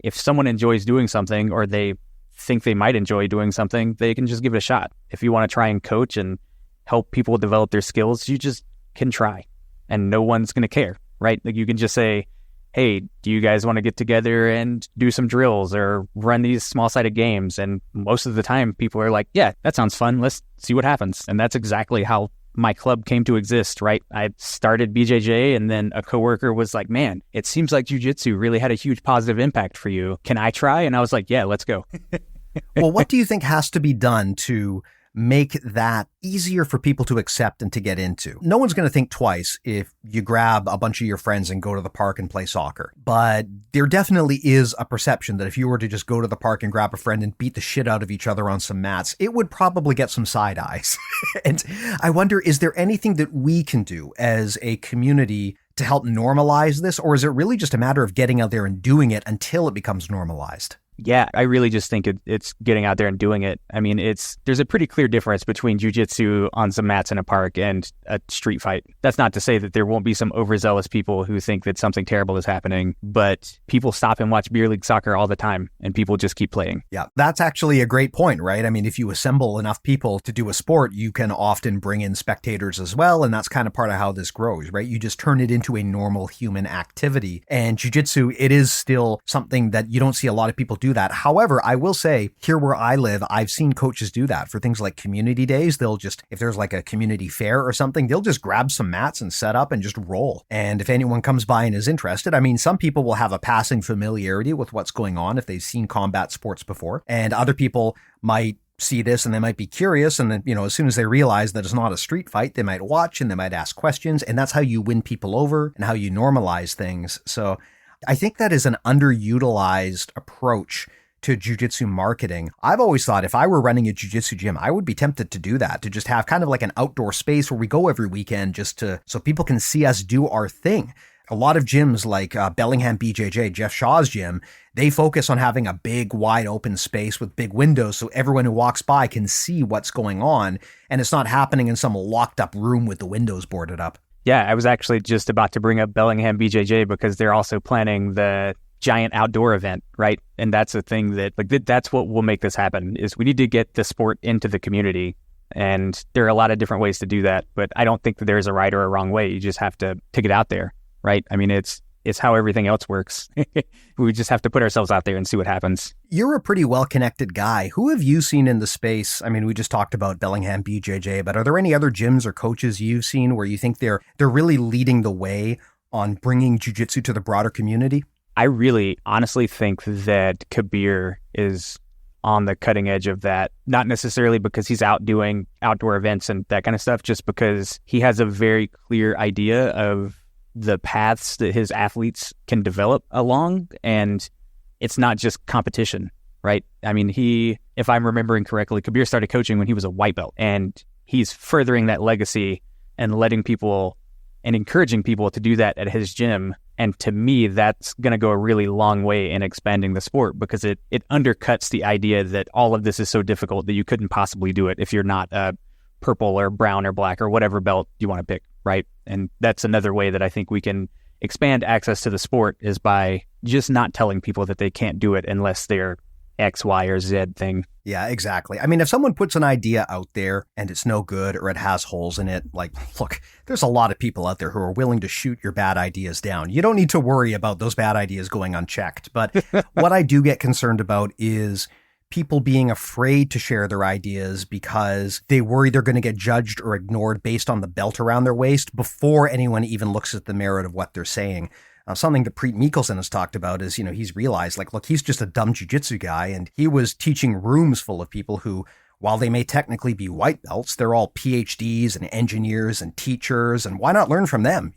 Speaker 3: if someone enjoys doing something, or they think they might enjoy doing something, they can just give it a shot. If you want to try and coach and help people develop their skills, you just can try, and no one's going to care, right? Like, you can just say, hey, do you guys want to get together and do some drills or run these small-sided games? And most of the time, people are like, yeah, that sounds fun. Let's see what happens. And that's exactly how my club came to exist, right? I started BJJ, and then a coworker was like, man, it seems like jiu-jitsu really had a huge positive impact for you. Can I try? And I was like, yeah, let's go.
Speaker 2: Well, what do you think has to be done to make that easier for people to accept and to get into? No one's going to think twice if you grab a bunch of your friends and go to the park and play soccer. But there definitely is a perception that if you were to just go to the park and grab a friend and beat the shit out of each other on some mats, it would probably get some side eyes. And I wonder, is there anything that we can do as a community to help normalize this? Or is it really just a matter of getting out there and doing it until it becomes normalized?
Speaker 3: Yeah, I really just think it's getting out there and doing it. I mean, there's a pretty clear difference between jiu-jitsu on some mats in a park and a street fight. That's not to say that there won't be some overzealous people who think that something terrible is happening, but people stop and watch beer league soccer all the time, and people just keep playing.
Speaker 2: Yeah, that's actually a great point, right? I mean, if you assemble enough people to do a sport, you can often bring in spectators as well, and that's kind of part of how this grows, right? You just turn it into a normal human activity. And jiu-jitsu, it is still something that you don't see a lot of people do do that. However, I will say here where I live, I've seen coaches do that for things like community days. They'll just, if there's like a community fair or something, they'll just grab some mats and set up and just roll. And if anyone comes by and is interested, I mean, some people will have a passing familiarity with what's going on if they've seen combat sports before, and other people might see this and they might be curious. And then, as soon as they realize that it's not a street fight, they might watch and they might ask questions. And that's how you win people over and how you normalize things. So I think that is an underutilized approach to jiu-jitsu marketing. I've always thought if I were running a jiu-jitsu gym, I would be tempted to do that, to just have kind of like an outdoor space where we go every weekend so people can see us do our thing. A lot of gyms like Bellingham BJJ, Jeff Shaw's gym, they focus on having a big, wide open space with big windows so everyone who walks by can see what's going on, and it's not happening in some locked up room with the windows boarded up.
Speaker 3: Yeah, I was actually just about to bring up Bellingham BJJ because they're also planning the giant outdoor event, right? And that's a thing that's what will make this happen, is we need to get the sport into the community. And there are a lot of different ways to do that, but I don't think that there's a right or a wrong way. You just have to take it out there, right? I mean, it's how everything else works. We just have to put ourselves out there and see what happens.
Speaker 2: You're a pretty well-connected guy. Who have you seen in the space? I mean, we just talked about Bellingham BJJ, but are there any other gyms or coaches you've seen where you think they're really leading the way on bringing jiu-jitsu to the broader community?
Speaker 3: I really honestly think that Kabir is on the cutting edge of that, not necessarily because he's out doing outdoor events and that kind of stuff, just because he has a very clear idea of the paths that his athletes can develop along, and it's not just competition, right? I mean, if I'm remembering correctly, Kabir started coaching when he was a white belt, and he's furthering that legacy and letting people and encouraging people to do that at his gym. And to me, that's going to go a really long way in expanding the sport, because it undercuts the idea that all of this is so difficult that you couldn't possibly do it if you're not a purple or brown or black or whatever belt you want to pick, right? And that's another way that I think we can expand access to the sport, is by just not telling people that they can't do it unless they're X, Y, or Z thing.
Speaker 2: Yeah, exactly. I mean, if someone puts an idea out there and it's no good or it has holes in it, like, look, there's a lot of people out there who are willing to shoot your bad ideas down. You don't need to worry about those bad ideas going unchecked. But what I do get concerned about is people being afraid to share their ideas because they worry they're going to get judged or ignored based on the belt around their waist before anyone even looks at the merit of what they're saying. Something that Preet Mikkelsen has talked about is, he's realized, like, look, he's just a dumb jiu-jitsu guy, and he was teaching rooms full of people who, while they may technically be white belts, they're all PhDs and engineers and teachers, and why not learn from them?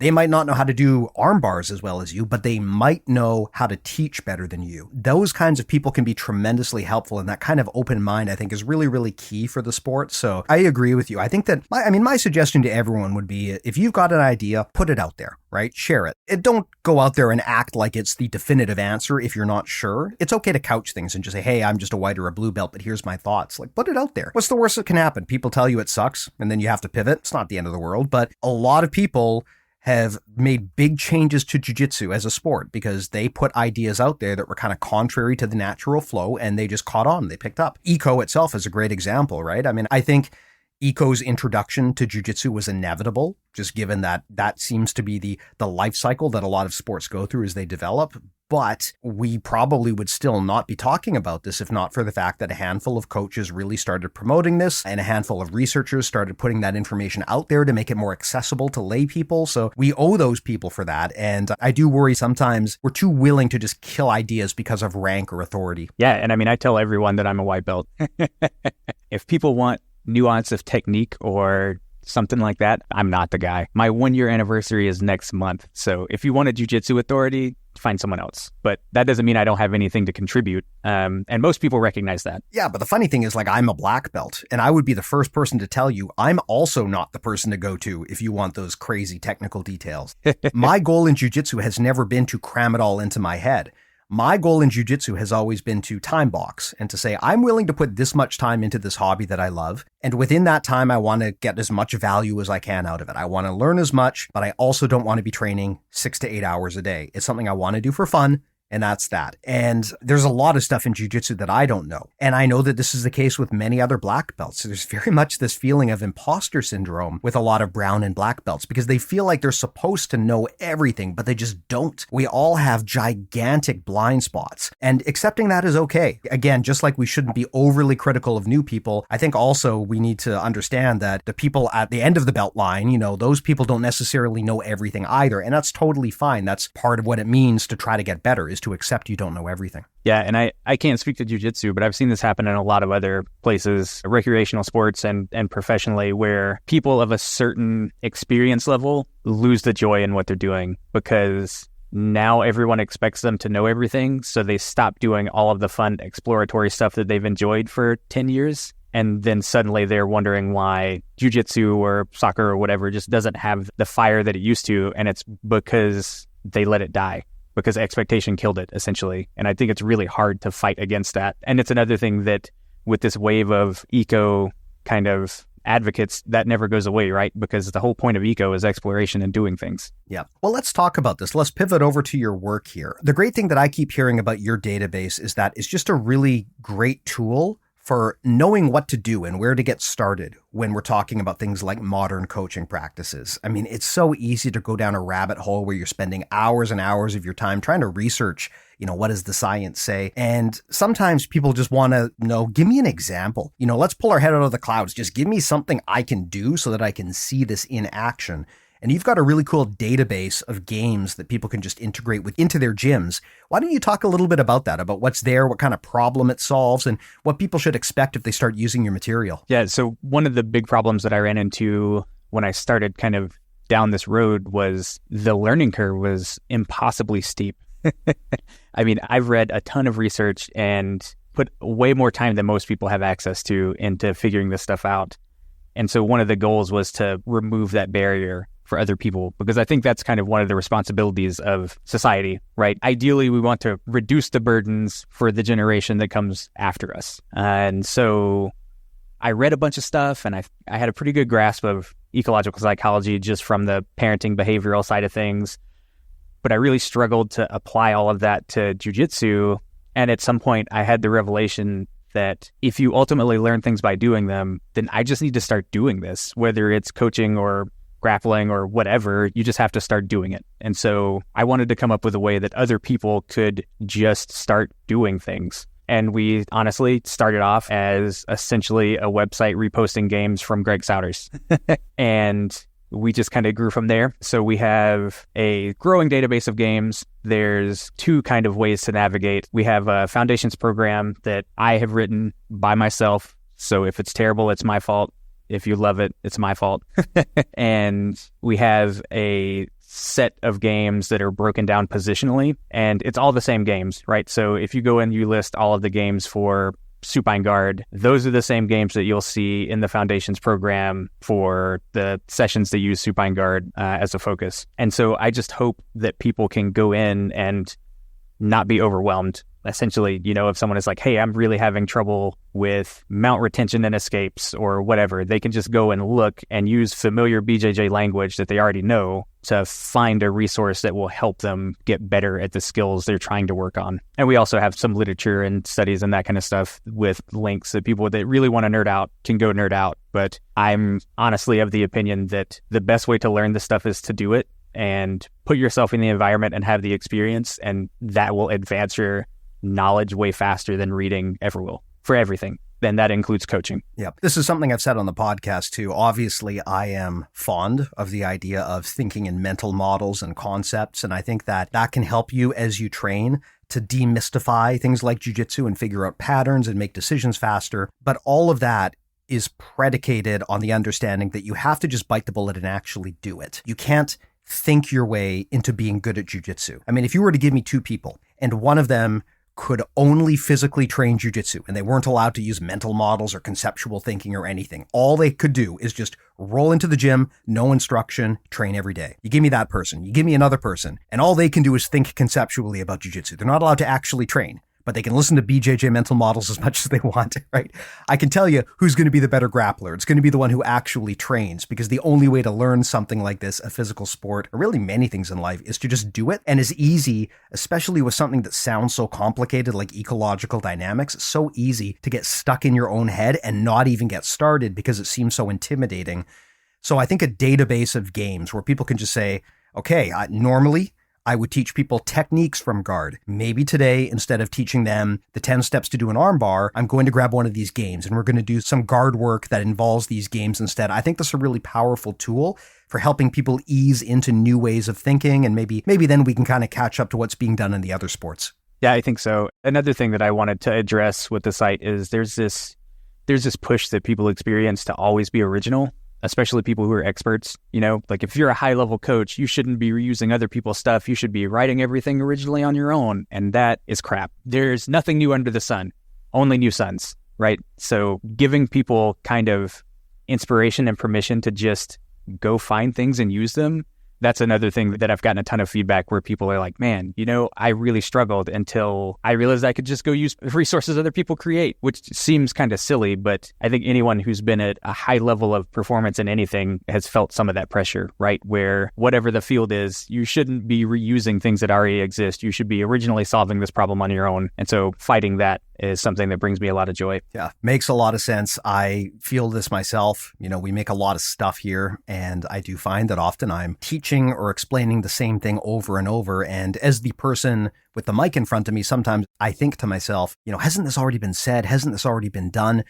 Speaker 2: They might not know how to do arm bars as well as you, but they might know how to teach better than you. Those kinds of people can be tremendously helpful, and that kind of open mind, I think, is really, really key for the sport. So I agree with you. I think that, my suggestion to everyone would be, if you've got an idea, put it out there, right? Share it. Don't go out there and act like it's the definitive answer if you're not sure. It's okay to couch things and just say, hey, I'm just a white or a blue belt, but here's my thoughts. Like, put it out there. What's the worst that can happen? People tell you it sucks, and then you have to pivot. It's not the end of the world, but a lot of people have made big changes to jiu-jitsu as a sport because they put ideas out there that were kind of contrary to the natural flow, and they just caught on. They picked up. Eco itself is a great example, right? I mean, I think Eco's introduction to jiu-jitsu was inevitable, just given that seems to be the life cycle that a lot of sports go through as they develop. But we probably would still not be talking about this if not for the fact that a handful of coaches really started promoting this, and a handful of researchers started putting that information out there to make it more accessible to lay people. So we owe those people for that. And I do worry sometimes we're too willing to just kill ideas because of rank or authority.
Speaker 3: Yeah. And I mean, I tell everyone that I'm a white belt. If people want nuance of technique or something like that, I'm not the guy. My 1-year anniversary is next month. So if you want a jiu-jitsu authority, find someone else. But that doesn't mean I don't have anything to contribute. And most people recognize that. Yeah,
Speaker 2: but the funny thing is, like, I'm a black belt, and I would be the first person to tell you I'm also not the person to go to if you want those crazy technical details. My goal in jiu-jitsu has never been to cram it all into my head. My goal in jiu-jitsu has always been to time box and to say, I'm willing to put this much time into this hobby that I love. And within that time, I want to get as much value as I can out of it. I want to learn as much, but I also don't want to be training 6 to 8 hours a day. It's something I want to do for fun. And that's that. And there's a lot of stuff in jiu-jitsu that I don't know. And I know that this is the case with many other black belts. So there's very much this feeling of imposter syndrome with a lot of brown and black belts because they feel like they're supposed to know everything, but they just don't. We all have gigantic blind spots, and accepting that is okay. Again, just like we shouldn't be overly critical of new people, I think also we need to understand that the people at the end of the belt line, those people don't necessarily know everything either. And that's totally fine. That's part of what it means to try to get better, is to accept you don't know everything.
Speaker 3: Yeah, and I can't speak to jiu-jitsu, but I've seen this happen in a lot of other places, recreational sports and professionally, where people of a certain experience level lose the joy in what they're doing because now everyone expects them to know everything. So they stop doing all of the fun exploratory stuff that they've enjoyed for 10 years. And then suddenly they're wondering why jiu-jitsu or soccer or whatever just doesn't have the fire that it used to. And it's because they let it die, because expectation killed it, essentially. And I think it's really hard to fight against that. And it's another thing that with this wave of eco kind of advocates, that never goes away, right? Because the whole point of eco is exploration and doing things.
Speaker 2: Yeah. Well, let's talk about this. Let's pivot over to your work here. The great thing that I keep hearing about your database is that it's just a really great tool for knowing what to do and where to get started when we're talking about things like modern coaching practices. I mean, it's so easy to go down a rabbit hole where you're spending hours and hours of your time trying to research, what does the science say? And sometimes people just want to know, give me an example. Let's pull our head out of the clouds. Just give me something I can do so that I can see this in action. And you've got a really cool database of games that people can just integrate into their gyms. Why don't you talk a little bit about that, about what's there, what kind of problem it solves, and what people should expect if they start using your material?
Speaker 3: Yeah, so one of the big problems that I ran into when I started kind of down this road was the learning curve was impossibly steep. I mean, I've read a ton of research and put way more time than most people have access to into figuring this stuff out. And so one of the goals was to remove that barrier for other people, because I think that's kind of one of the responsibilities of society, right? Ideally, we want to reduce the burdens for the generation that comes after us. And so I read a bunch of stuff, and I had a pretty good grasp of ecological psychology just from the parenting behavioral side of things. But I really struggled to apply all of that to jiu-jitsu. And at some point, I had the revelation that if you ultimately learn things by doing them, then I just need to start doing this, whether it's coaching or grappling or whatever. You just have to start doing it. And so I wanted to come up with a way that other people could just start doing things. And we honestly started off as essentially a website reposting games from Greg Souders. And we just kind of grew from there. So we have a growing database of games. There's two kind of ways to navigate. We have a foundations program that I have written by myself. So if it's terrible, it's my fault. If you love it, it's my fault. And we have a set of games that are broken down positionally, and it's all the same games, right? So if you go in, you list all of the games for supine guard, those are the same games that you'll see in the foundations program for the sessions that use supine guard as a focus. And so I just hope that people can go in and not be overwhelmed. Essentially, if someone is like, hey, I'm really having trouble with mount retention and escapes or whatever, they can just go and look and use familiar BJJ language that they already know to find a resource that will help them get better at the skills they're trying to work on. And we also have some literature and studies and that kind of stuff with links that people that really want to nerd out can go nerd out. But I'm honestly of the opinion that the best way to learn this stuff is to do it and put yourself in the environment and have the experience, and that will advance your knowledge way faster than reading ever will for everything. Then that includes coaching.
Speaker 2: Yeah. This is something I've said on the podcast too. Obviously, I am fond of the idea of thinking in mental models and concepts. And I think that can help you as you train to demystify things like jiu-jitsu and figure out patterns and make decisions faster. But all of that is predicated on the understanding that you have to just bite the bullet and actually do it. You can't think your way into being good at jiu-jitsu. I mean, if you were to give me two people and one of them could only physically train jiu-jitsu and they weren't allowed to use mental models or conceptual thinking or anything, all they could do is just roll into the gym, no instruction, train every day. You give me that person, you give me another person, and all they can do is think conceptually about jiu-jitsu. They're not allowed to actually train, but they can listen to BJJ Mental Models as much as they want, right? I can tell you who's going to be the better grappler. It's going to be the one who actually trains, because the only way to learn something like this, a physical sport, or really many things in life, is to just do it. And it's easy, especially with something that sounds so complicated like ecological dynamics. It's so easy to get stuck in your own head and not even get started because it seems so intimidating. So I think a database of games where people can just say, okay, normally I would teach people techniques from guard. Maybe today, instead of teaching them the 10 steps to do an arm bar, I'm going to grab one of these games and we're going to do some guard work that involves these games instead. I think that's a really powerful tool for helping people ease into new ways of thinking. And maybe then we can kind of catch up to what's being done in the other sports.
Speaker 3: Yeah, I think so. Another thing that I wanted to address with the site is there's this push that people experience to always be original, especially people who are experts. You know, like if you're a high level coach, you shouldn't be reusing other people's stuff. You should be writing everything originally on your own. And that is crap. There's nothing new under the sun, only new suns, right? So giving people kind of inspiration and permission to just go find things and use them. That's another thing that I've gotten a ton of feedback where people are like, man, you know, I really struggled until I realized I could just go use resources other people create, which seems kind of silly, but I think anyone who's been at a high level of performance in anything has felt some of that pressure, right? Where whatever the field is, you shouldn't be reusing things that already exist. You should be originally solving this problem on your own. And so fighting that is something that brings me a lot of joy.
Speaker 2: Yeah, makes a lot of sense. I feel this myself. You know, we make a lot of stuff here, and I do find that often I'm teaching or explaining the same thing over and over. And as the person with the mic in front of me, sometimes I think to myself, you know, hasn't this already been said? Hasn't this already been done?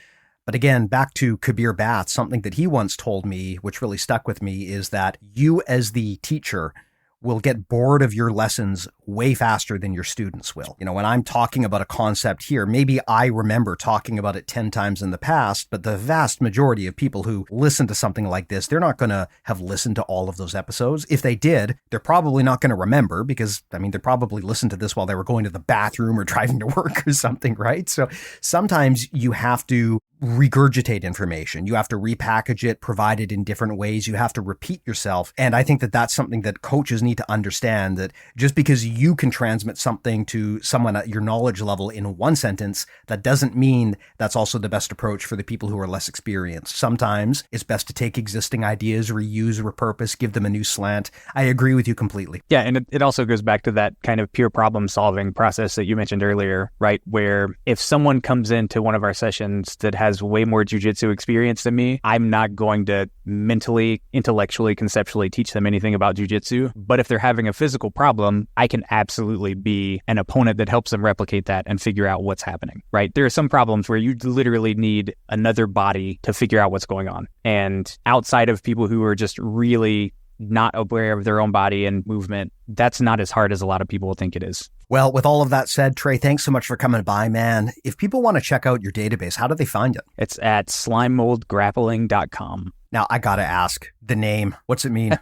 Speaker 2: But again, back to Kabir Bath, something that he once told me, which really stuck with me, is that you as the teacher will get bored of your lessons way faster than your students will. You know, when I'm talking about a concept here, maybe I remember talking about it 10 times in the past, but the vast majority of people who listen to something like this, they're not going to have listened to all of those episodes. If they did, they're probably not going to remember because, I mean, they probably listened to this while they were going to the bathroom or driving to work or something, right? So sometimes you have to regurgitate information. You have to repackage it, provide it in different ways. You have to repeat yourself. And I think that that's something that coaches need to understand, that just because you can transmit something to someone at your knowledge level in one sentence, that doesn't mean that's also the best approach for the people who are less experienced. Sometimes it's best to take existing ideas, reuse, repurpose, give them a new slant. I agree with you completely.
Speaker 3: Yeah, and it also goes back to that kind of pure problem solving process that you mentioned earlier, right? Where if someone comes into one of our sessions that has way more jiu-jitsu experience than me, I'm not going to mentally, intellectually, conceptually teach them anything about jiu-jitsu. But if they're having a physical problem, I can absolutely be an opponent that helps them replicate that and figure out what's happening, right? There are some problems where you literally need another body to figure out what's going on. And outside of people who are just really not aware of their own body and movement, that's not as hard as a lot of people think it is.
Speaker 2: Well, with all of that said, Trey, thanks so much for coming by, man. If people want to check out your database, how do they find it?
Speaker 3: It's at slimemoldgrappling.com.
Speaker 2: Now, I got to ask, the name, what's it mean?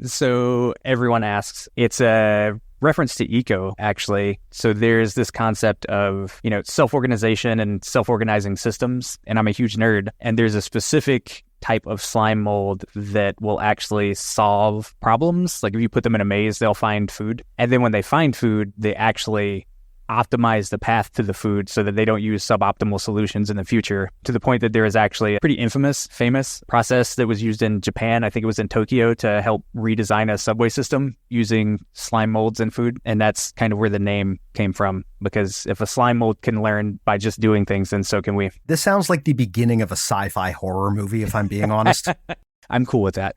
Speaker 3: So everyone asks. It's a reference to eco, actually. So there's this concept of, you know, self-organization and self-organizing systems. And I'm a huge nerd. And there's a specific type of slime mold that will actually solve problems. Like if you put them in a maze, they'll find food. And then when they find food, they actually optimize the path to the food so that they don't use suboptimal solutions in the future, to the point that there is actually a pretty famous process that was used in Japan. I think it was in Tokyo, to help redesign a subway system using slime molds in food. And that's kind of where the name came from, because if a slime mold can learn by just doing things, then so can we.
Speaker 2: This sounds like the beginning of a sci-fi horror movie, if I'm being honest.
Speaker 3: I'm cool with that.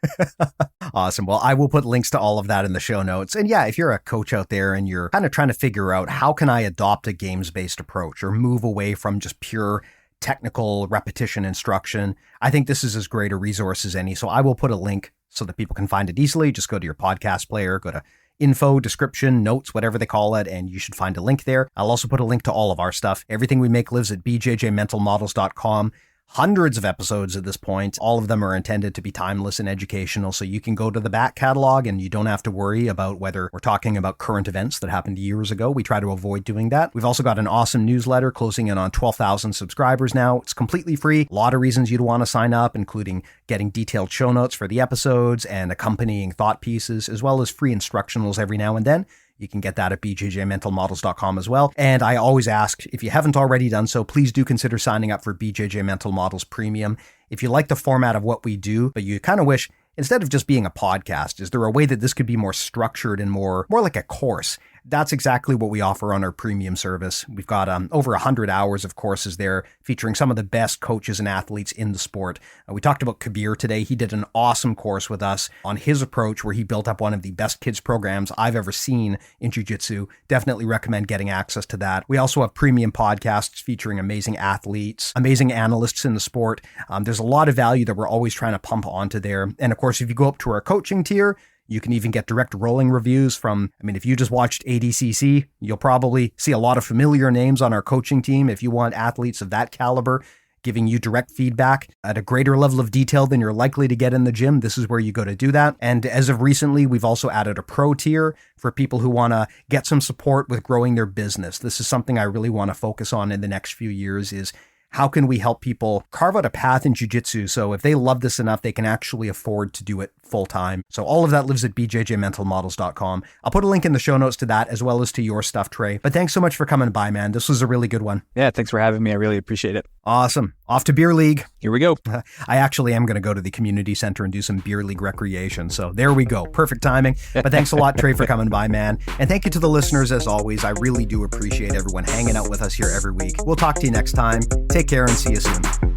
Speaker 2: Awesome. Well, I will put links to all of that in the show notes. And yeah, if you're a coach out there and you're kind of trying to figure out how can I adopt a games-based approach or move away from just pure technical repetition instruction, I think this is as great a resource as any. So I will put a link so that people can find it easily. Just go to your podcast player, go to info, description, notes, whatever they call it, and you should find a link there. I'll also put a link to all of our stuff. Everything we make lives at bjjmentalmodels.com. Hundreds of episodes at this point. All of them are intended to be timeless and educational, so you can go to the back catalog and you don't have to worry about whether we're talking about current events that happened years ago. We try to avoid doing that. We've also got an awesome newsletter closing in on 12,000 subscribers now. It's completely free. A lot of reasons you'd want to sign up, including getting detailed show notes for the episodes and accompanying thought pieces, as well as free instructionals every now and then. You can get that at BJJMentalModels.com as well. And I always ask, if you haven't already done so, please do consider signing up for BJJ Mental Models Premium. If you like the format of what we do, but you kind of wish, instead of just being a podcast, is there a way that this could be more structured and more like a course? That's exactly what we offer on our premium service. We've got over 100 hours of courses there featuring some of the best coaches and athletes in the sport. We talked about Kabir today. He did an awesome course with us on his approach where he built up one of the best kids programs I've ever seen in jiu-jitsu. Definitely recommend getting access to that. We also have premium podcasts featuring amazing athletes, amazing analysts in the sport. There's a lot of value that we're always trying to pump onto there. And of course, if you go up to our coaching tier, you can even get direct rolling reviews from, if you just watched ADCC, you'll probably see a lot of familiar names on our coaching team. If you want athletes of that caliber giving you direct feedback at a greater level of detail than you're likely to get in the gym, this is where you go to do that. And as of recently, we've also added a pro tier for people who want to get some support with growing their business. This is something I really want to focus on in the next few years is how can we help people carve out a path in jiu-jitsu so if they love this enough, they can actually afford to do it full time. So all of that lives at BJJMentalModels.com. I'll put a link in the show notes to that as well as to your stuff, Trey. But thanks so much for coming by, man. This was a really good one.
Speaker 3: Yeah, thanks for having me. I really appreciate it.
Speaker 2: Awesome. Off to Beer League.
Speaker 3: Here we go.
Speaker 2: I actually am going to go to the community center and do some Beer League recreation. So there we go. Perfect timing. But thanks a lot, Trey, for coming by, man. And thank you to the listeners as always. I really do appreciate everyone hanging out with us here every week. We'll talk to you next time. Take care and see you soon.